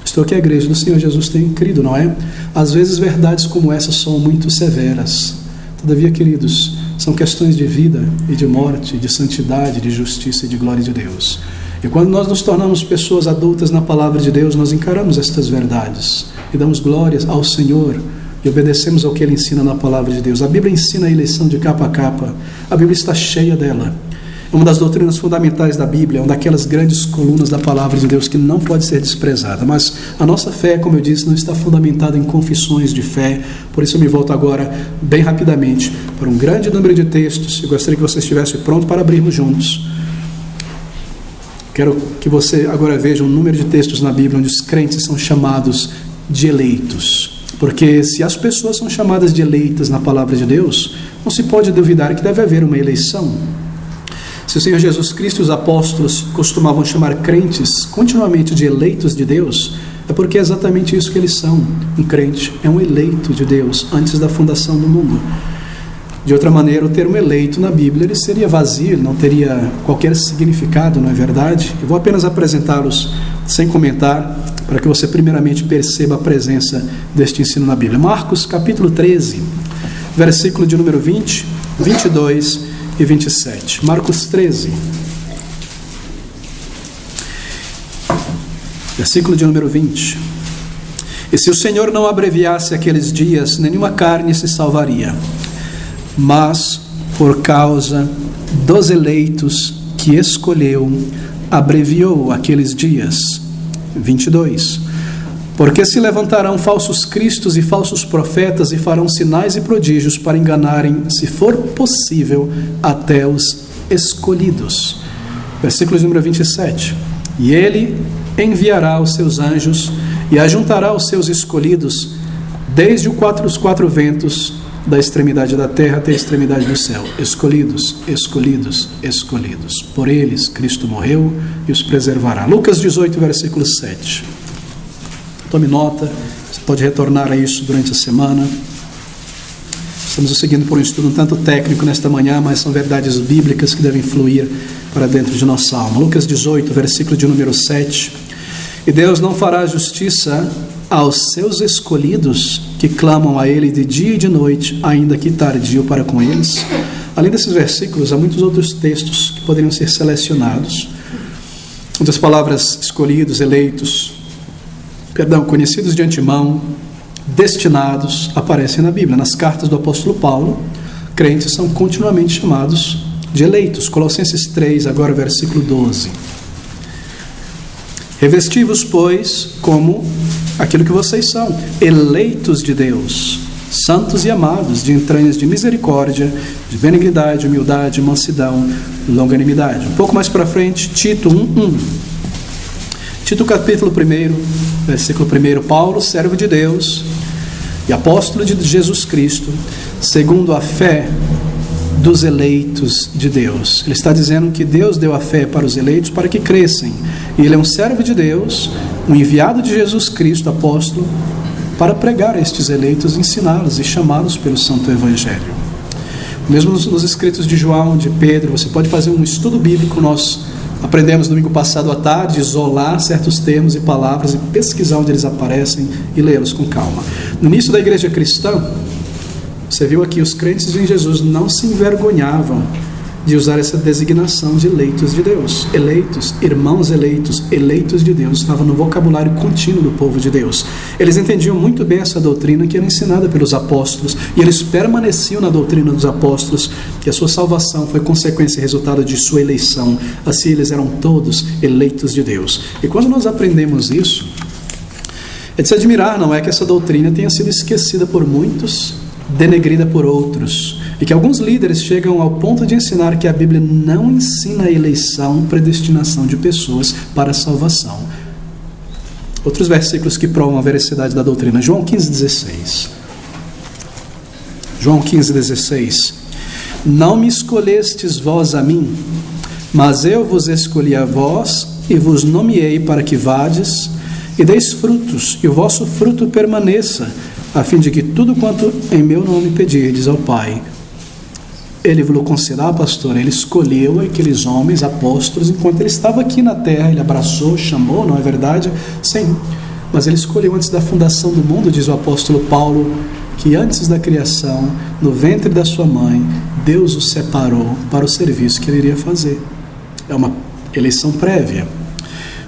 Estou aqui, a igreja do Senhor Jesus tem crido, não é? Às vezes verdades como essas são muito severas. Todavia, queridos, são questões de vida e de morte, de santidade, de justiça e de glória de Deus. E quando nós nos tornamos pessoas adultas na palavra de Deus, nós encaramos estas verdades e damos glórias ao Senhor e obedecemos ao que Ele ensina na palavra de Deus. A Bíblia ensina a eleição de capa a capa. A Bíblia está cheia dela. É uma das doutrinas fundamentais da Bíblia, uma daquelas grandes colunas da palavra de Deus que não pode ser desprezada. Mas a nossa fé, como eu disse, não está fundamentada em confissões de fé. Por isso eu me volto agora, bem rapidamente, para um grande número de textos. Eu gostaria que você estivesse pronto para abrirmos juntos. Quero que você agora veja um número de textos na Bíblia onde os crentes são chamados de eleitos. Porque se as pessoas são chamadas de eleitas na palavra de Deus, não se pode duvidar que deve haver uma eleição. Se o Senhor Jesus Cristo e os apóstolos costumavam chamar crentes continuamente de eleitos de Deus, é porque é exatamente isso que eles são. Um crente é um eleito de Deus antes da fundação do mundo. De outra maneira, o termo eleito na Bíblia ele seria vazio, ele não teria qualquer significado, não é verdade? Eu vou apenas apresentá-los sem comentar, para que você primeiramente perceba a presença deste ensino na Bíblia. Marcos capítulo 13, versículo de número 20, 22 e 27. Marcos 13, versículo de número 20. E se o Senhor não abreviasse aqueles dias, nenhuma carne se salvaria. Mas, por causa dos eleitos que escolheu, abreviou aqueles dias. 22. Porque se levantarão falsos cristos e falsos profetas e farão sinais e prodígios para enganarem, se for possível, até os escolhidos. Versículo número 27. E ele enviará os seus anjos e ajuntará os seus escolhidos desde os quatro ventos, da extremidade da terra até a extremidade do céu. Escolhidos, escolhidos, escolhidos. Por eles Cristo morreu e os preservará. Lucas 18, versículo 7. Tome nota, você pode retornar a isso durante a semana. Estamos seguindo por um estudo um tanto técnico nesta manhã, mas são verdades bíblicas que devem fluir para dentro de nossa alma. Lucas 18, versículo de número 7. E Deus não fará justiça aos seus escolhidos que clamam a Ele de dia e de noite, ainda que tardio para com eles. Além desses versículos, há muitos outros textos que poderiam ser selecionados, onde as palavras escolhidos, eleitos, conhecidos de antemão, destinados aparecem na Bíblia. Nas cartas do apóstolo Paulo, crentes são continuamente chamados de eleitos. Colossenses 3, agora versículo 12. Revesti-vos, pois, como aquilo que vocês são, eleitos de Deus, santos e amados, de entranhas de misericórdia, de benignidade, humildade, mansidão, longanimidade. Um pouco mais para frente, Tito 1:1. Tito capítulo 1, versículo 1. Paulo, servo de Deus e apóstolo de Jesus Cristo, segundo a fé dos eleitos de Deus. Ele está dizendo que Deus deu a fé para os eleitos para que crescem. E ele é um servo de Deus, um enviado de Jesus Cristo, apóstolo, para pregar a estes eleitos, ensiná-los e chamá-los pelo Santo Evangelho. Mesmo nos escritos de João, de Pedro, você pode fazer um estudo bíblico. Nós aprendemos domingo passado à tarde, isolar certos termos e palavras e pesquisar onde eles aparecem e lê-los com calma. No início da igreja cristã, você viu aqui, os crentes em Jesus não se envergonhavam de usar essa designação de eleitos de Deus. Eleitos, irmãos eleitos, eleitos de Deus, estava no vocabulário contínuo do povo de Deus. Eles entendiam muito bem essa doutrina que era ensinada pelos apóstolos, e eles permaneciam na doutrina dos apóstolos, que a sua salvação foi consequência e resultado de sua eleição. Assim eles eram todos eleitos de Deus. E quando nós aprendemos isso, é de se admirar, não é, que essa doutrina tenha sido esquecida por muitos, denegrida por outros, e que alguns líderes chegam ao ponto de ensinar que a Bíblia não ensina a eleição, predestinação de pessoas para a salvação. Outros versículos que provam a veracidade da doutrina. João 15,16. João 15,16. Não me escolhestes vós a mim, mas eu vos escolhi a vós e vos nomeei para que vades e deis frutos, e o vosso fruto permaneça, a fim de que tudo quanto em meu nome pedirdes ao Pai, Ele vos concederá. Pastor, Ele escolheu aqueles homens, apóstolos, enquanto Ele estava aqui na terra. Ele abraçou, chamou, não é verdade? Sim, mas Ele escolheu antes da fundação do mundo, diz o apóstolo Paulo, que antes da criação, no ventre da sua mãe, Deus o separou para o serviço que Ele iria fazer. É uma eleição prévia.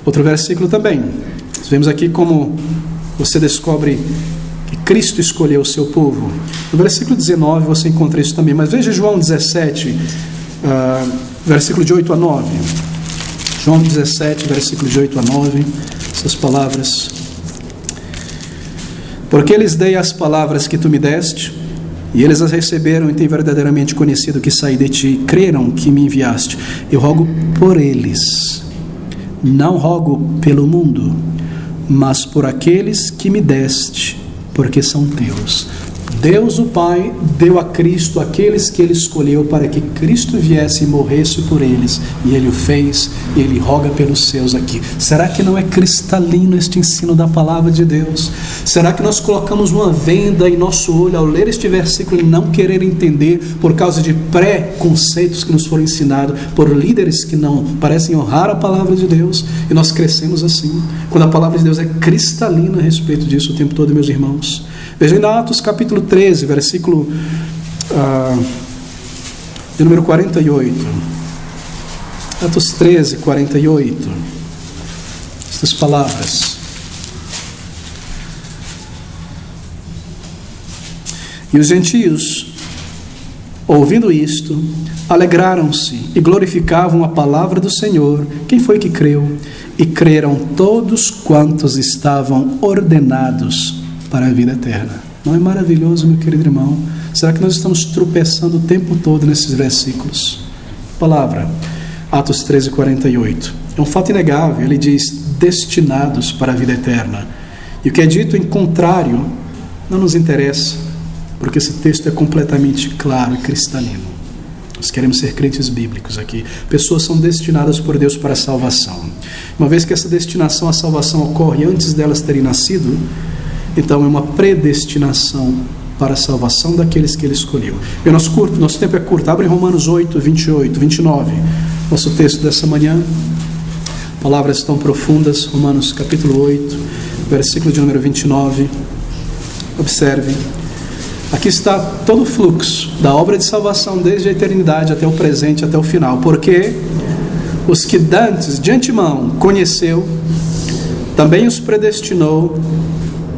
Outro versículo também. Nós vemos aqui como você descobre que Cristo escolheu o seu povo. No versículo 19 você encontra isso também, mas veja João 17, versículo de 8 a 9. João 17, versículo de 8 a 9, essas palavras. Porque lhes dei as palavras que tu me deste, e eles as receberam e têm verdadeiramente conhecido que saí de ti, e creram que me enviaste. Eu rogo por eles, não rogo pelo mundo, mas por aqueles que me deste, porque são teus. Deus o Pai deu a Cristo aqueles que Ele escolheu para que Cristo viesse e morresse por eles, e Ele o fez, e Ele roga pelos seus aqui. Será que não é cristalino este ensino da palavra de Deus? Será que nós colocamos uma venda em nosso olho ao ler este versículo e não querer entender por causa de pré-conceitos que nos foram ensinados por líderes que não parecem honrar a palavra de Deus, e nós crescemos assim, quando a palavra de Deus é cristalina a respeito disso o tempo todo, meus irmãos? Veja em Atos capítulo 13, versículo de número 48. Atos 13, 48. Estas palavras. E os gentios, ouvindo isto, alegraram-se e glorificavam a palavra do Senhor. Quem foi que creu? E creram todos quantos estavam ordenados para a vida eterna. Não é maravilhoso, meu querido irmão? Será que nós estamos tropeçando o tempo todo nesses versículos? Palavra, Atos 13, 48. É um fato inegável. Ele diz, destinados para a vida eterna. E o que é dito em contrário não nos interessa, porque esse texto é completamente claro e cristalino. Nós queremos ser crentes bíblicos aqui. Pessoas são destinadas por Deus para a salvação. Uma vez que essa destinação à salvação ocorre antes delas terem nascido, então é uma predestinação para a salvação daqueles que Ele escolheu. E nosso tempo é curto. Abre Romanos 8, 28, 29. Nosso texto dessa manhã. Palavras tão profundas. Romanos capítulo 8, versículo de número 29. Observe. Aqui está todo o fluxo da obra de salvação desde a eternidade até o presente, até o final. Porque os que dantes de antemão conheceu, também os predestinou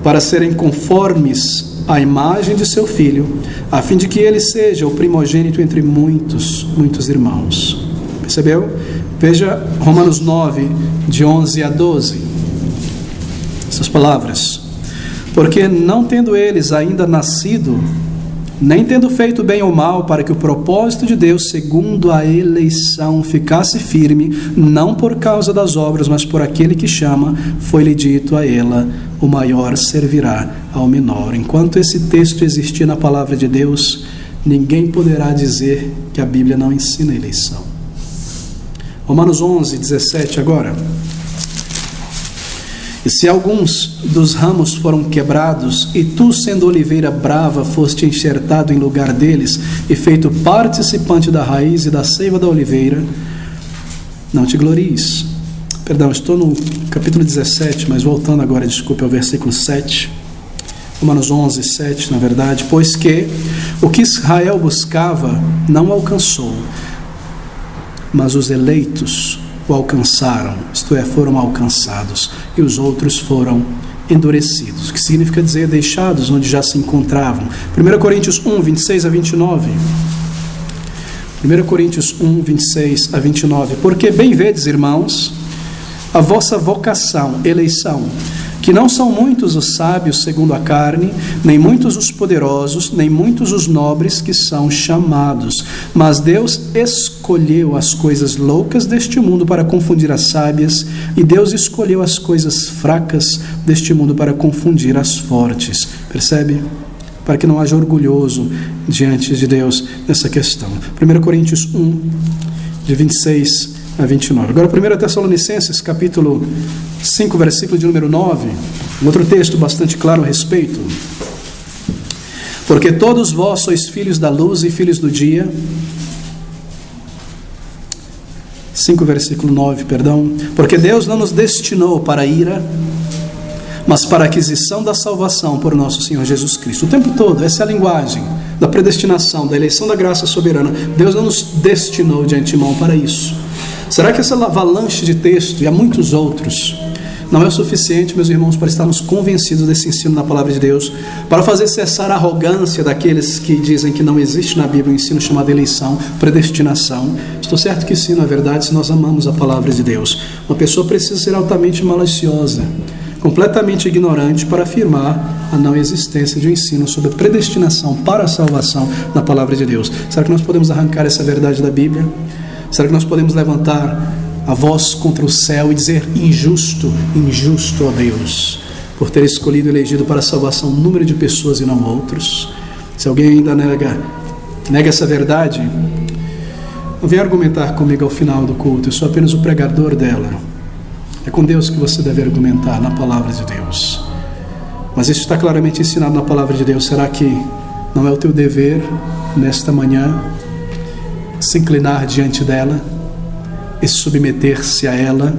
para serem conformes à imagem de seu Filho, a fim de que ele seja o primogênito entre muitos irmãos. Percebeu? Veja Romanos 9, de 11 a 12. Essas palavras. Porque não tendo eles ainda nascido, nem tendo feito bem ou mal, para que o propósito de Deus, segundo a eleição, ficasse firme, não por causa das obras, mas por aquele que chama, foi-lhe dito a ela: o maior servirá ao menor. Enquanto esse texto existir na palavra de Deus, ninguém poderá dizer que a Bíblia não ensina a eleição. Romanos 11, 17 agora. E se alguns dos ramos foram quebrados, e tu, sendo oliveira brava, foste enxertado em lugar deles, e feito participante da raiz e da seiva da oliveira, não te glories. Perdão, estou no capítulo 17, mas voltando agora, desculpe, ao versículo 7. Romanos 11, 7, na verdade. Pois que o que Israel buscava não alcançou, mas os eleitos o alcançaram, isto é, foram alcançados, e os outros foram endurecidos, que significa dizer deixados onde já se encontravam. 1 Coríntios 1, 26 a 29. 1 Coríntios 1, 26 a 29. Porque bem vedes, irmãos, a vossa vocação, eleição, que não são muitos os sábios segundo a carne, nem muitos os poderosos, nem muitos os nobres que são chamados. Mas Deus escolheu as coisas loucas deste mundo para confundir as sábias, e Deus escolheu as coisas fracas deste mundo para confundir as fortes. Percebe? Para que não haja orgulhoso diante de Deus nessa questão. 1 Coríntios 1, de 26 a 29. Agora 1 Tessalonicenses, capítulo 5, versículo de número 9, um outro texto bastante claro a respeito. Porque todos vós sois filhos da luz e filhos do dia. 5, versículo 9, perdão. Porque Deus não nos destinou para a ira, mas para a aquisição da salvação por nosso Senhor Jesus Cristo. O tempo todo, essa é a linguagem da predestinação, da eleição da graça soberana. Deus não nos destinou de antemão para isso. Será que essa avalanche de texto, e há muitos outros, não é o suficiente, meus irmãos, para estarmos convencidos desse ensino na palavra de Deus, para fazer cessar a arrogância daqueles que dizem que não existe na Bíblia um ensino chamado eleição, predestinação? Estou certo que sim, na verdade, se nós amamos a palavra de Deus. Uma pessoa precisa ser altamente maliciosa, completamente ignorante, para afirmar a não existência de um ensino sobre predestinação para a salvação na palavra de Deus. Será que nós podemos arrancar essa verdade da Bíblia? Será que nós podemos levantar a voz contra o céu e dizer: injusto, injusto, ó Deus, por ter escolhido e elegido para a salvação um número de pessoas e não outros? Se alguém ainda nega essa verdade, não venha argumentar comigo ao final do culto, eu sou apenas o pregador dela. É com Deus que você deve argumentar, na palavra de Deus. Mas isso está claramente ensinado na palavra de Deus. Será que não é o teu dever, nesta manhã, se inclinar diante dela e submeter-se a ela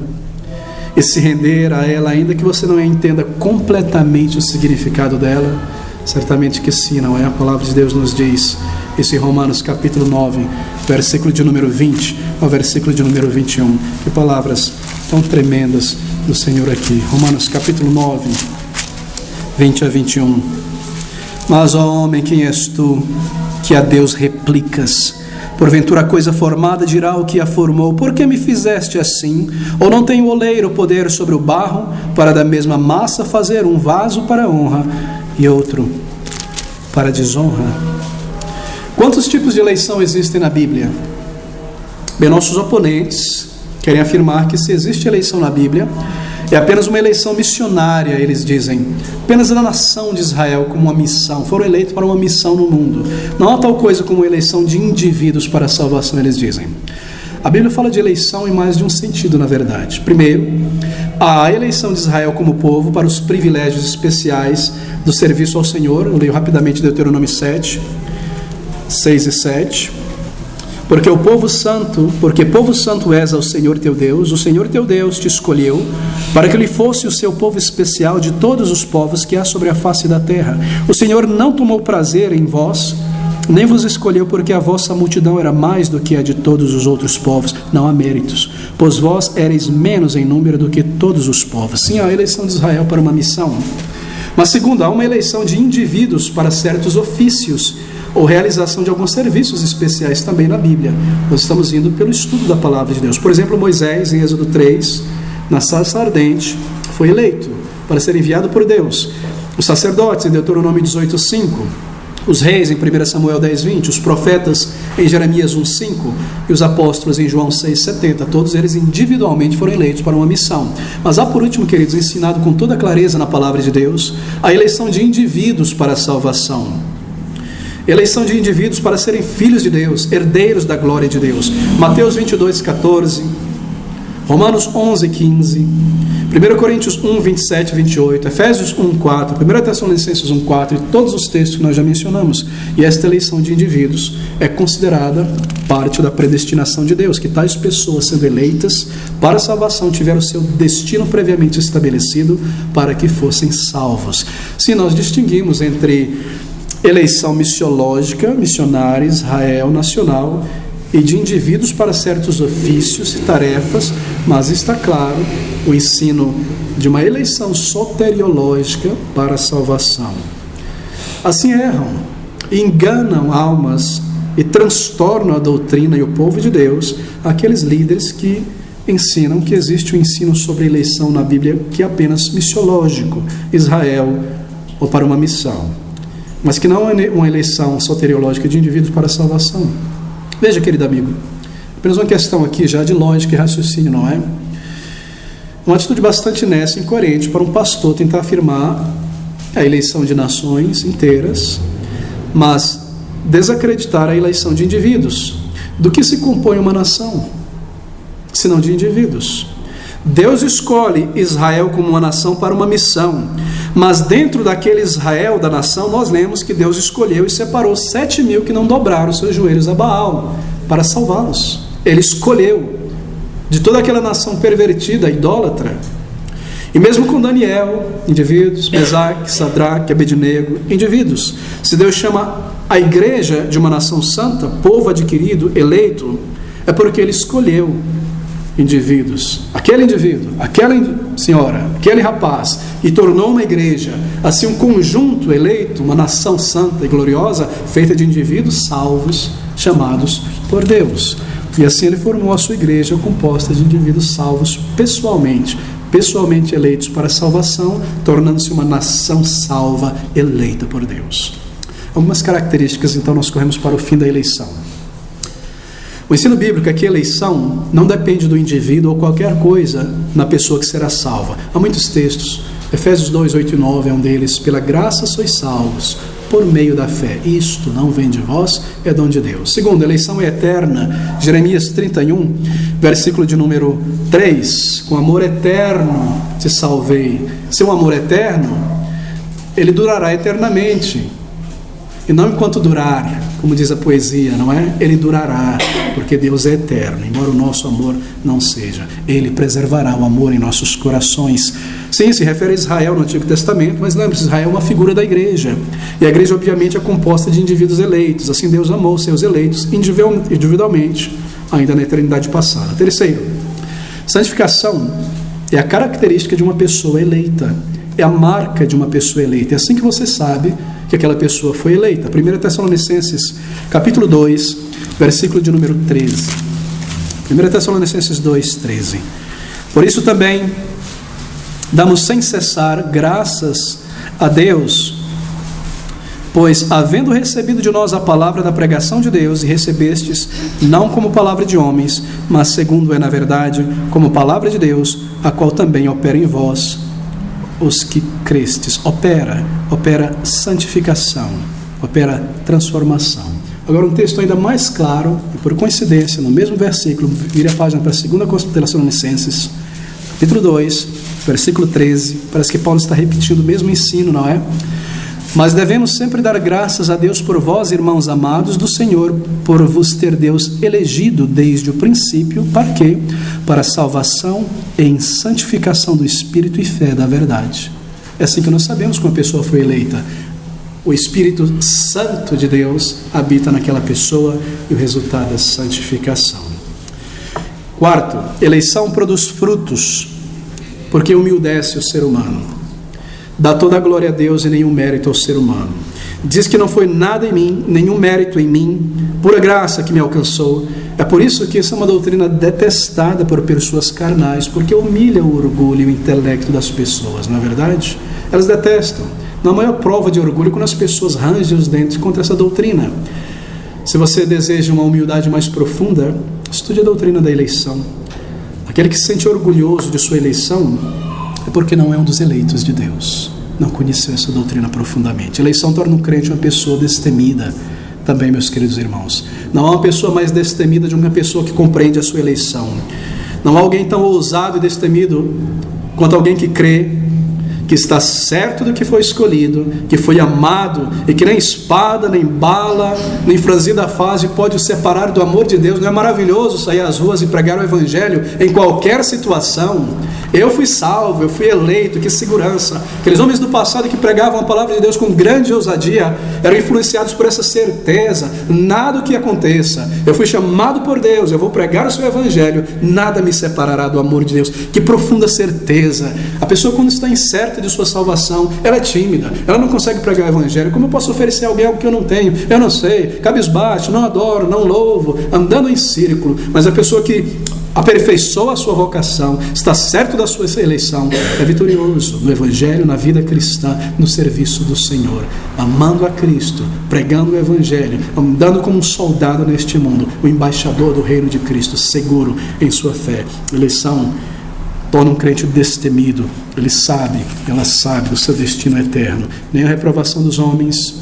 e se render a ela, ainda que você não entenda completamente o significado dela? Certamente que sim, não é? A palavra de Deus nos diz isso em Romanos capítulo 9, versículo de número 20 ao versículo de número 21. Que palavras tão tremendas do Senhor aqui. Romanos capítulo 9, 20 a 21. Mas, ó homem, quem és tu, que a Deus replicas? Porventura a coisa formada dirá o que a formou: por que me fizeste assim? Ou não tem o oleiro poder sobre o barro, para da mesma massa fazer um vaso para honra e outro para desonra? Quantos tipos de eleição existem na Bíblia? Bem, nossos oponentes querem afirmar que se existe eleição na Bíblia, é apenas uma eleição missionária, eles dizem. Apenas a nação de Israel como uma missão. Foram eleitos para uma missão no mundo. Não há tal coisa como eleição de indivíduos para a salvação, eles dizem. A Bíblia fala de eleição em mais de um sentido, na verdade. Primeiro, a eleição de Israel como povo para os privilégios especiais do serviço ao Senhor. Eu leio rapidamente Deuteronômio 7, 6 e 7. Porque povo santo és ao Senhor teu Deus, o Senhor teu Deus te escolheu, para que ele fosse o seu povo especial de todos os povos que há sobre a face da terra. O Senhor não tomou prazer em vós, nem vos escolheu porque a vossa multidão era mais do que a de todos os outros povos. Não há méritos, pois vós éreis menos em número do que todos os povos. Sim, a eleição de Israel para uma missão. Mas segundo, há uma eleição de indivíduos para certos ofícios ou realização de alguns serviços especiais também na Bíblia. Nós estamos indo pelo estudo da palavra de Deus. Por exemplo, Moisés, em Êxodo 3, na sarça ardente, foi eleito para ser enviado por Deus. Os sacerdotes, em Deuteronômio 18:5, os reis, em 1 Samuel 10:20, os profetas, em Jeremias 1:5, e os apóstolos, em João 6:70, todos eles individualmente foram eleitos para uma missão. Mas há, por último, queridos, ensinado com toda clareza na palavra de Deus, a eleição de indivíduos para a salvação. Eleição de indivíduos para serem filhos de Deus, herdeiros da glória de Deus. Mateus 22:14, Romanos 11:15, 1 Coríntios 1:27 e 28, Efésios 1:4, 1 Tessalonicenses 1:4 e todos os textos que nós já mencionamos. E esta eleição de indivíduos é considerada parte da predestinação de Deus, que tais pessoas sendo eleitas para a salvação tiveram o seu destino previamente estabelecido para que fossem salvos. Sim, nós distinguimos entre eleição missiológica, missionária, Israel, nacional, e de indivíduos para certos ofícios e tarefas, mas está claro o ensino de uma eleição soteriológica para a salvação. Assim erram, enganam almas e transtornam a doutrina e o povo de Deus, aqueles líderes que ensinam que existe um ensino sobre eleição na Bíblia que é apenas missiológico, Israel ou para uma missão, mas que não é uma eleição soteriológica de indivíduos para a salvação. Veja, querido amigo, apenas uma questão aqui já de lógica e raciocínio, não é? Uma atitude bastante nessa, incoerente para um pastor tentar afirmar a eleição de nações inteiras, mas desacreditar a eleição de indivíduos. Do que se compõe uma nação, senão de indivíduos? Deus escolhe Israel como uma nação para uma missão, mas dentro daquele Israel da nação, nós lemos que Deus escolheu e separou 7.000 que não dobraram seus joelhos a Baal para salvá-los. Ele escolheu de toda aquela nação pervertida, idólatra. E mesmo com Daniel, indivíduos, Mesaque, Sadraque, Abednego, indivíduos. Se Deus chama a igreja de uma nação santa, povo adquirido, eleito, é porque Ele escolheu indivíduos, aquele indivíduo, aquela senhora, aquele rapaz, e tornou uma igreja, assim um conjunto eleito, uma nação santa e gloriosa, feita de indivíduos salvos, chamados por Deus. E assim Ele formou a sua igreja, composta de indivíduos salvos pessoalmente eleitos para a salvação, tornando-se uma nação salva, eleita por Deus. Algumas características, então nós corremos para o fim da eleição. O ensino bíblico é que a eleição não depende do indivíduo ou qualquer coisa na pessoa que será salva. Há muitos textos, Efésios 2, 8 e 9 é um deles. Pela graça sois salvos, por meio da fé. Isto não vem de vós, é dom de Deus. Segundo, a eleição é eterna. Jeremias 31, versículo de número 3. Com amor eterno te salvei. Seu amor eterno, ele durará eternamente. E não enquanto durar, como diz a poesia, não é? Ele durará, porque Deus é eterno, embora o nosso amor não seja. Ele preservará o amor em nossos corações. Sim, se refere a Israel no Antigo Testamento, mas lembre-se, Israel é uma figura da igreja. E a igreja, obviamente, é composta de indivíduos eleitos. Assim Deus amou seus eleitos individualmente, ainda na eternidade passada. Terceiro, santificação é a característica de uma pessoa eleita. É a marca de uma pessoa eleita. É assim que você sabe que aquela pessoa foi eleita. 1 Tessalonicenses, capítulo 2, versículo de número 13. 1 Tessalonicenses 2, 13. Por isso também damos sem cessar graças a Deus, pois, havendo recebido de nós a palavra da pregação de Deus, e recebestes não como palavra de homens, mas segundo é na verdade, como palavra de Deus, a qual também opera em vós, os que crestes. Opera santificação, opera transformação. Agora um texto ainda mais claro, e por coincidência, no mesmo versículo, vire a página para 2 Tessalonicenses, capítulo 2, versículo 13, parece que Paulo está repetindo o mesmo ensino, não é? Mas devemos sempre dar graças a Deus por vós, irmãos amados do Senhor, por vos ter Deus elegido desde o princípio, para quê? Para a salvação em santificação do Espírito e fé da verdade. É assim que nós sabemos que uma pessoa foi eleita. O Espírito Santo de Deus habita naquela pessoa e o resultado é santificação. Quarto, eleição produz frutos, porque humildece o ser humano. dá toda a glória a Deus e nenhum mérito ao ser humano. Diz que não foi nada em mim, nenhum mérito em mim, pura graça que me alcançou. É por isso que essa é uma doutrina detestada por pessoas carnais, porque humilha o orgulho e o intelecto das pessoas, não é verdade? Elas detestam. Não há maior prova de orgulho quando as pessoas rangem os dentes contra essa doutrina. Se você deseja uma humildade mais profunda, estude a doutrina da eleição. Aquele que se sente orgulhoso de sua eleição é porque não é um dos eleitos de Deus. Não conheceu essa doutrina profundamente. A eleição torna um crente uma pessoa destemida também, meus queridos irmãos. Não há uma pessoa mais destemida de uma pessoa que compreende a sua eleição. Não há alguém tão ousado e destemido quanto alguém que crê que está certo do que foi escolhido, que foi amado e que nem espada, nem bala, nem franzida fase pode o separar do amor de Deus. Não é maravilhoso sair às ruas e pregar o Evangelho em qualquer situação? Eu fui salvo, eu fui eleito, que segurança. Aqueles homens do passado que pregavam a palavra de Deus com grande ousadia eram influenciados por essa certeza: nada o que aconteça, eu fui chamado por Deus, eu vou pregar o seu Evangelho, nada me separará do amor de Deus. Que profunda certeza! A pessoa, quando está incerta de sua salvação, ela é tímida, ela não consegue pregar o Evangelho. Como eu posso oferecer a alguém algo que eu não tenho? Eu não sei, cabisbaixo, não adoro, não louvo, andando em círculo. Mas a pessoa que aperfeiçoa a sua vocação, está certo da sua eleição, é vitorioso no Evangelho, na vida cristã, no serviço do Senhor, amando a Cristo, pregando o Evangelho, andando como um soldado neste mundo, o embaixador do reino de Cristo, seguro em sua fé. Eleição torna um crente destemido. Ele sabe, ela sabe do seu destino eterno. Nem a reprovação dos homens,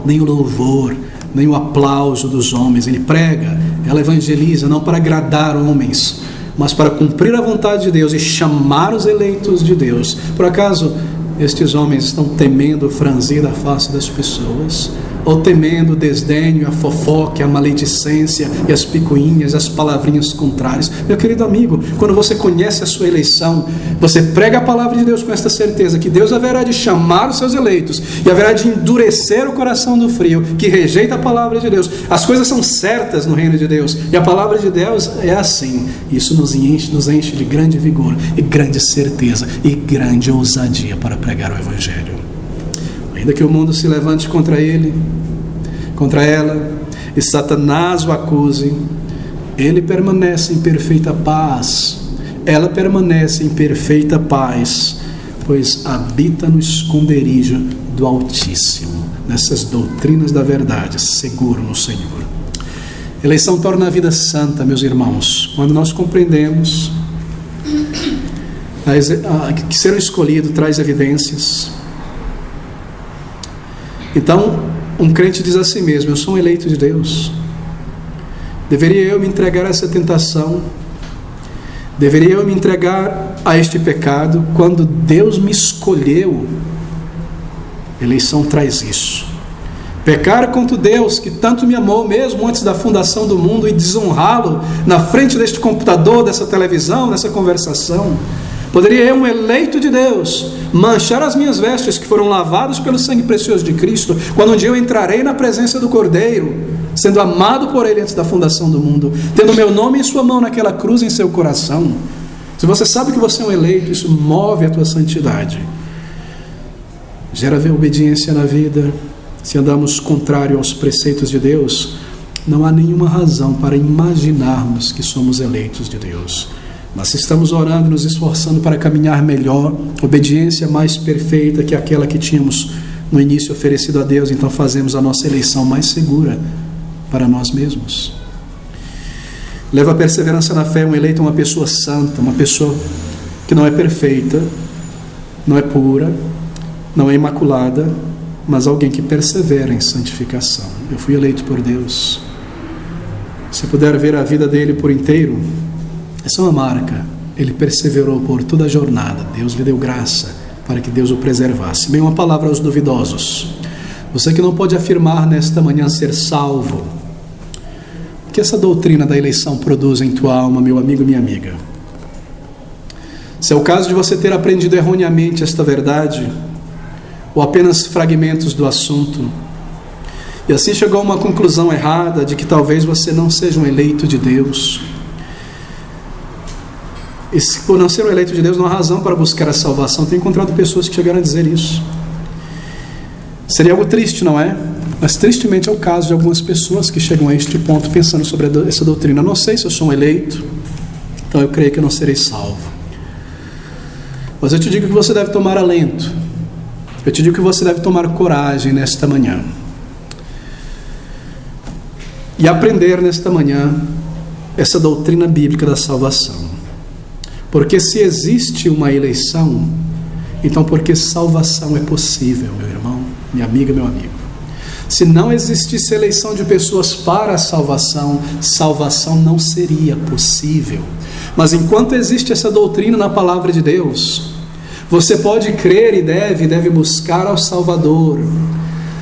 nem o louvor, nem o aplauso dos homens. Ele prega, ela evangeliza, não para agradar homens, mas para cumprir a vontade de Deus e chamar os eleitos de Deus. Por acaso estes homens estão temendo franzir a face das pessoas? Ou temendo o desdém, a fofoca, a maledicência e as picuinhas, as palavrinhas contrárias? Meu querido amigo, quando você conhece a sua eleição, você prega a palavra de Deus com esta certeza que Deus haverá de chamar os seus eleitos e haverá de endurecer o coração do frio, que rejeita a palavra de Deus. As coisas são certas no reino de Deus e a palavra de Deus é assim. Isso nos enche de grande vigor e grande certeza e grande ousadia para pregar o Evangelho. Ainda que o mundo se levante contra ele, contra ela, e Satanás o acuse, ele permanece em perfeita paz, ela permanece em perfeita paz, pois habita no esconderijo do Altíssimo, nessas doutrinas da verdade, seguro no Senhor. Eleição torna a vida santa, meus irmãos, quando nós compreendemos que ser escolhido traz evidências. Então, um crente diz a si mesmo: eu sou um eleito de Deus. Deveria eu me entregar a essa tentação? Deveria eu me entregar a este pecado quando Deus me escolheu? Eleição traz isso. Pecar contra Deus que tanto me amou mesmo antes da fundação do mundo e desonrá-lo na frente deste computador, dessa televisão, dessa conversação. Poderia eu, um eleito de Deus, manchar as minhas vestes que foram lavadas pelo sangue precioso de Cristo, quando um dia eu entrarei na presença do Cordeiro, sendo amado por Ele antes da fundação do mundo, tendo meu nome em sua mão naquela cruz em seu coração? Se você sabe que você é um eleito, isso move a tua santidade, gera obediência na vida. Se andamos contrário aos preceitos de Deus, não há nenhuma razão para imaginarmos que somos eleitos de Deus. Mas se estamos orando e nos esforçando para caminhar melhor, obediência mais perfeita que aquela que tínhamos no início oferecido a Deus, então fazemos a nossa eleição mais segura para nós mesmos. Leva a perseverança na fé. Um eleito é uma pessoa santa, uma pessoa que não é perfeita, não é pura, não é imaculada, mas alguém que persevera em santificação. Eu fui eleito por Deus. Se puder ver a vida dele por inteiro, essa é uma marca. Ele perseverou por toda a jornada. Deus lhe deu graça para que Deus o preservasse. Bem, uma palavra aos duvidosos. Você que não pode afirmar nesta manhã ser salvo, o que essa doutrina da eleição produz em tua alma, meu amigo e minha amiga? Se é o caso de você ter aprendido erroneamente esta verdade, ou apenas fragmentos do assunto, e assim chegou a uma conclusão errada de que talvez você não seja um eleito de Deus, E se por não ser um eleito de Deus não há razão para buscar a salvação. Tenho encontrado pessoas que chegaram a dizer isso. Seria algo triste, não é? Mas tristemente é o caso de algumas pessoas que chegam a este ponto pensando sobre essa doutrina. Eu não sei se eu sou um eleito, então eu creio que eu não serei salvo. Mas eu te digo que você deve tomar alento. Eu te digo que você deve tomar coragem nesta manhã. E aprender nesta manhã essa doutrina bíblica da salvação. Porque se existe uma eleição, então porque salvação é possível, meu irmão, minha amiga, meu amigo. Se não existisse eleição de pessoas para a salvação, salvação não seria possível. Mas enquanto existe essa doutrina na palavra de Deus, você pode crer e deve buscar ao Salvador.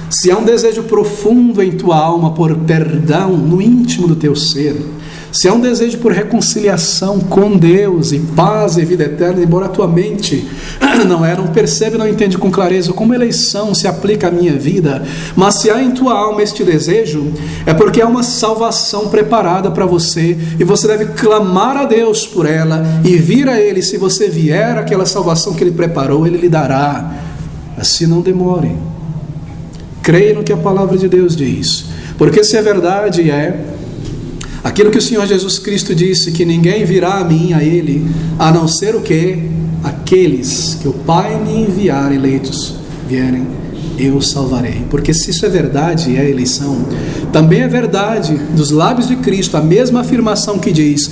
Se há um desejo profundo em tua alma por perdão no íntimo do teu ser, se há um desejo por reconciliação com Deus e paz e vida eterna, embora a tua mente não percebe, não entende com clareza como eleição se aplica à minha vida, mas se há em tua alma este desejo, é porque há uma salvação preparada para você e você deve clamar a Deus por ela e vir a Ele. Se você vier àquela salvação que Ele preparou, Ele lhe dará. Assim não demore. Creia no que a palavra de Deus diz, porque se é verdade aquilo que o Senhor Jesus Cristo disse, que ninguém virá a mim, a Ele, a não ser o que? Aqueles que o Pai me enviar, eleitos, vierem, eu salvarei. Porque se isso é verdade e é eleição, também é verdade dos lábios de Cristo a mesma afirmação que diz: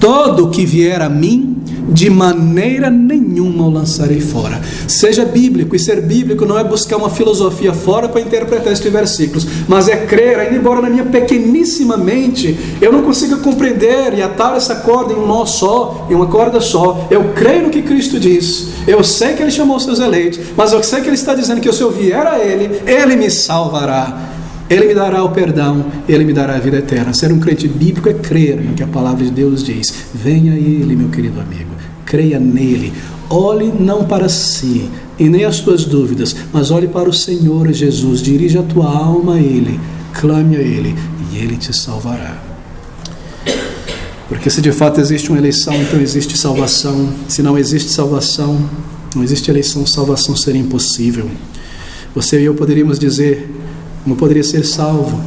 todo que vier a mim, de maneira nenhuma o lançarei fora. Seja bíblico, e ser bíblico não é buscar uma filosofia fora para interpretar estes versículos, mas é crer, ainda embora na minha pequeníssima mente eu não consiga compreender e atar essa corda em um nó só, em uma corda só. Eu creio no que Cristo diz, eu sei que Ele chamou os seus eleitos, mas eu sei que Ele está dizendo que se eu vier a Ele, Ele me salvará. Ele me dará o perdão, Ele me dará a vida eterna. Ser um crente bíblico é crer no que a palavra de Deus diz. Venha a Ele, meu querido amigo, creia nele. Olhe não para si e nem as tuas dúvidas, mas olhe para o Senhor Jesus. Dirige a tua alma a Ele, clame a Ele e Ele te salvará. Porque se de fato existe uma eleição, então existe salvação. Se não existe salvação, não existe eleição, salvação seria impossível. Você e eu poderíamos dizer: como poderia ser salvo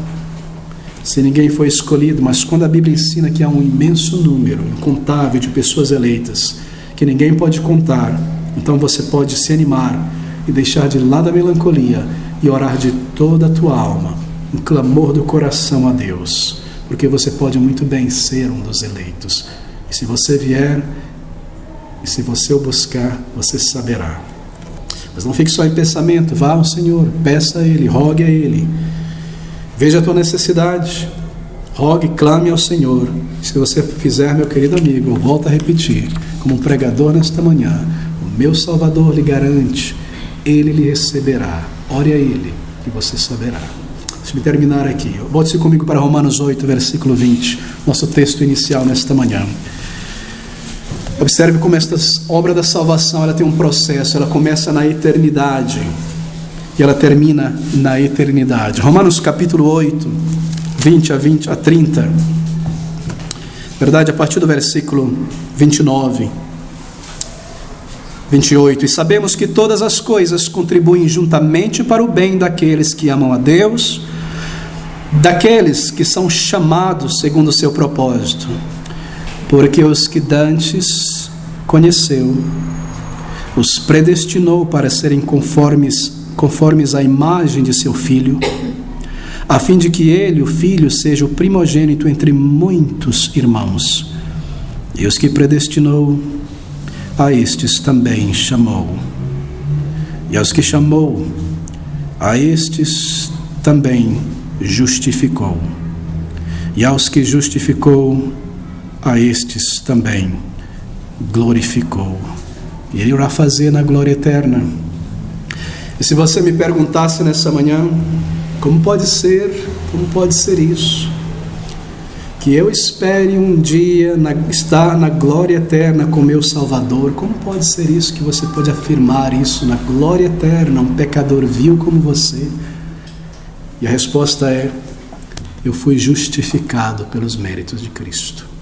se ninguém foi escolhido? Mas quando a Bíblia ensina que há um imenso número, incontável, de pessoas eleitas, que ninguém pode contar, então você pode se animar e deixar de lado a melancolia e orar de toda a tua alma, um clamor do coração a Deus, porque você pode muito bem ser um dos eleitos. E se você vier, e se você o buscar, você saberá. Mas não fique só em pensamento, vá ao Senhor, peça a Ele, rogue a Ele, veja a tua necessidade, rogue, clame ao Senhor. Se você fizer, meu querido amigo, eu volto a repetir, como um pregador nesta manhã, o meu Salvador lhe garante, Ele lhe receberá. Ore a Ele e você saberá. Deixa-me terminar aqui. Volte-se comigo para Romanos 8, versículo 20, nosso texto inicial nesta manhã. Observe como esta obra da salvação, ela tem um processo, ela começa na eternidade e ela termina na eternidade. Romanos capítulo 8, 20 a 30, verdade, a partir do versículo 29, 28, e sabemos que todas as coisas contribuem juntamente para o bem daqueles que amam a Deus, daqueles que são chamados segundo o seu propósito. Porque os que dantes conheceu, os predestinou para serem conformes à imagem de seu Filho, a fim de que ele, o Filho, seja o primogênito entre muitos irmãos. E os que predestinou, a estes também chamou. E aos que chamou, a estes também justificou. E aos que justificou, a estes também glorificou. E Ele irá fazer na glória eterna. E se você me perguntasse nessa manhã, como pode ser isso? Que eu espere um dia estar na glória eterna com meu Salvador. Como pode ser isso, que você pode afirmar isso na glória eterna, um pecador vil como você? E a resposta é: eu fui justificado pelos méritos de Cristo.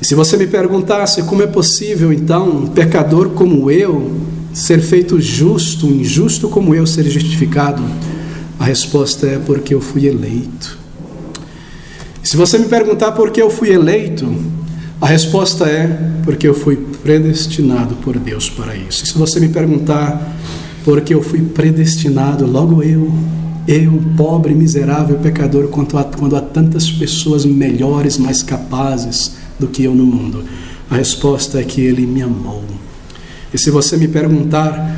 E se você me perguntasse como é possível, então, um pecador como eu ser feito justo, um injusto como eu ser justificado, a resposta é porque eu fui eleito. E se você me perguntar por que eu fui eleito, a resposta é porque eu fui predestinado por Deus para isso. E se você me perguntar por que eu fui predestinado, logo eu, pobre, miserável, pecador, quando há tantas pessoas melhores, mais capazes do que eu no mundo, a resposta é que Ele me amou. E se você me perguntar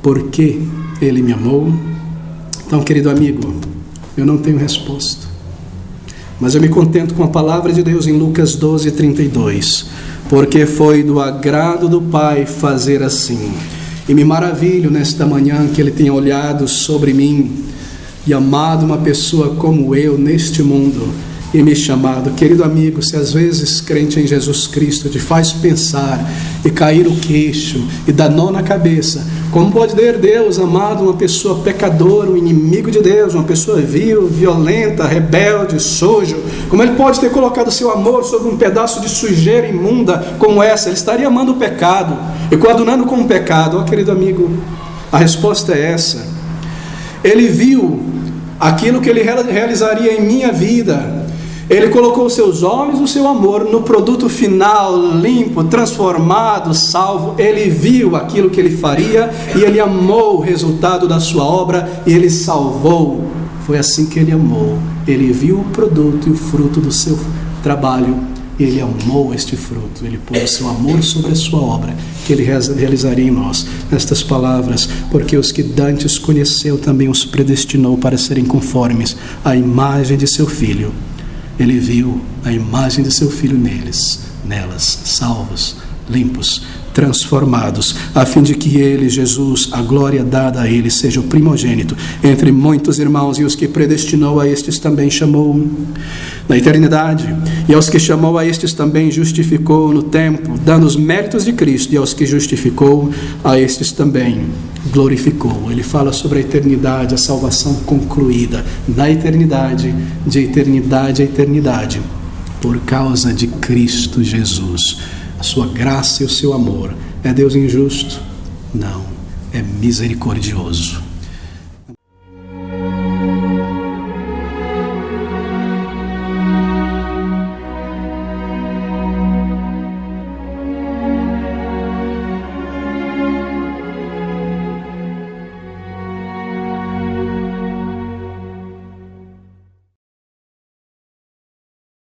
por que Ele me amou, então, querido amigo, eu não tenho resposta. Mas eu me contento com a palavra de Deus em Lucas 12:32. Porque foi do agrado do Pai fazer assim. E me maravilho nesta manhã que Ele tenha olhado sobre mim e amado uma pessoa como eu neste mundo e me chamado. Querido amigo, se às vezes crente em Jesus Cristo te faz pensar e cair o queixo e dar nó na cabeça, como pode ter Deus amado uma pessoa pecadora, um inimigo de Deus, uma pessoa vil, violenta, rebelde, sujo? Como Ele pode ter colocado seu amor sobre um pedaço de sujeira imunda como essa? Ele estaria amando o pecado e coadunando com o pecado. Ó, querido amigo, a resposta é essa. Ele viu aquilo que Ele realizaria em minha vida. Ele colocou seus olhos, o seu amor no produto final, limpo, transformado, salvo. Ele viu aquilo que Ele faria e Ele amou o resultado da sua obra e Ele salvou. Foi assim que Ele amou. Ele viu o produto e o fruto do seu trabalho e Ele amou este fruto. Ele pôs o seu amor sobre a sua obra que Ele realizaria em nós. Nestas palavras, porque os que dantes conheceu também os predestinou para serem conformes à imagem de seu Filho. Ele viu a imagem de seu Filho nelas, salvos, limpos, transformados, a fim de que Ele, Jesus, a glória dada a Ele, seja o primogênito entre muitos irmãos, e os que predestinou a estes também chamou na eternidade, e aos que chamou a estes também justificou no tempo, dando os méritos de Cristo, e aos que justificou a estes também glorificou. Ele fala sobre a eternidade, a salvação concluída na eternidade, de eternidade a eternidade, por causa de Cristo Jesus. A sua graça e o seu amor. É Deus injusto? Não, é misericordioso.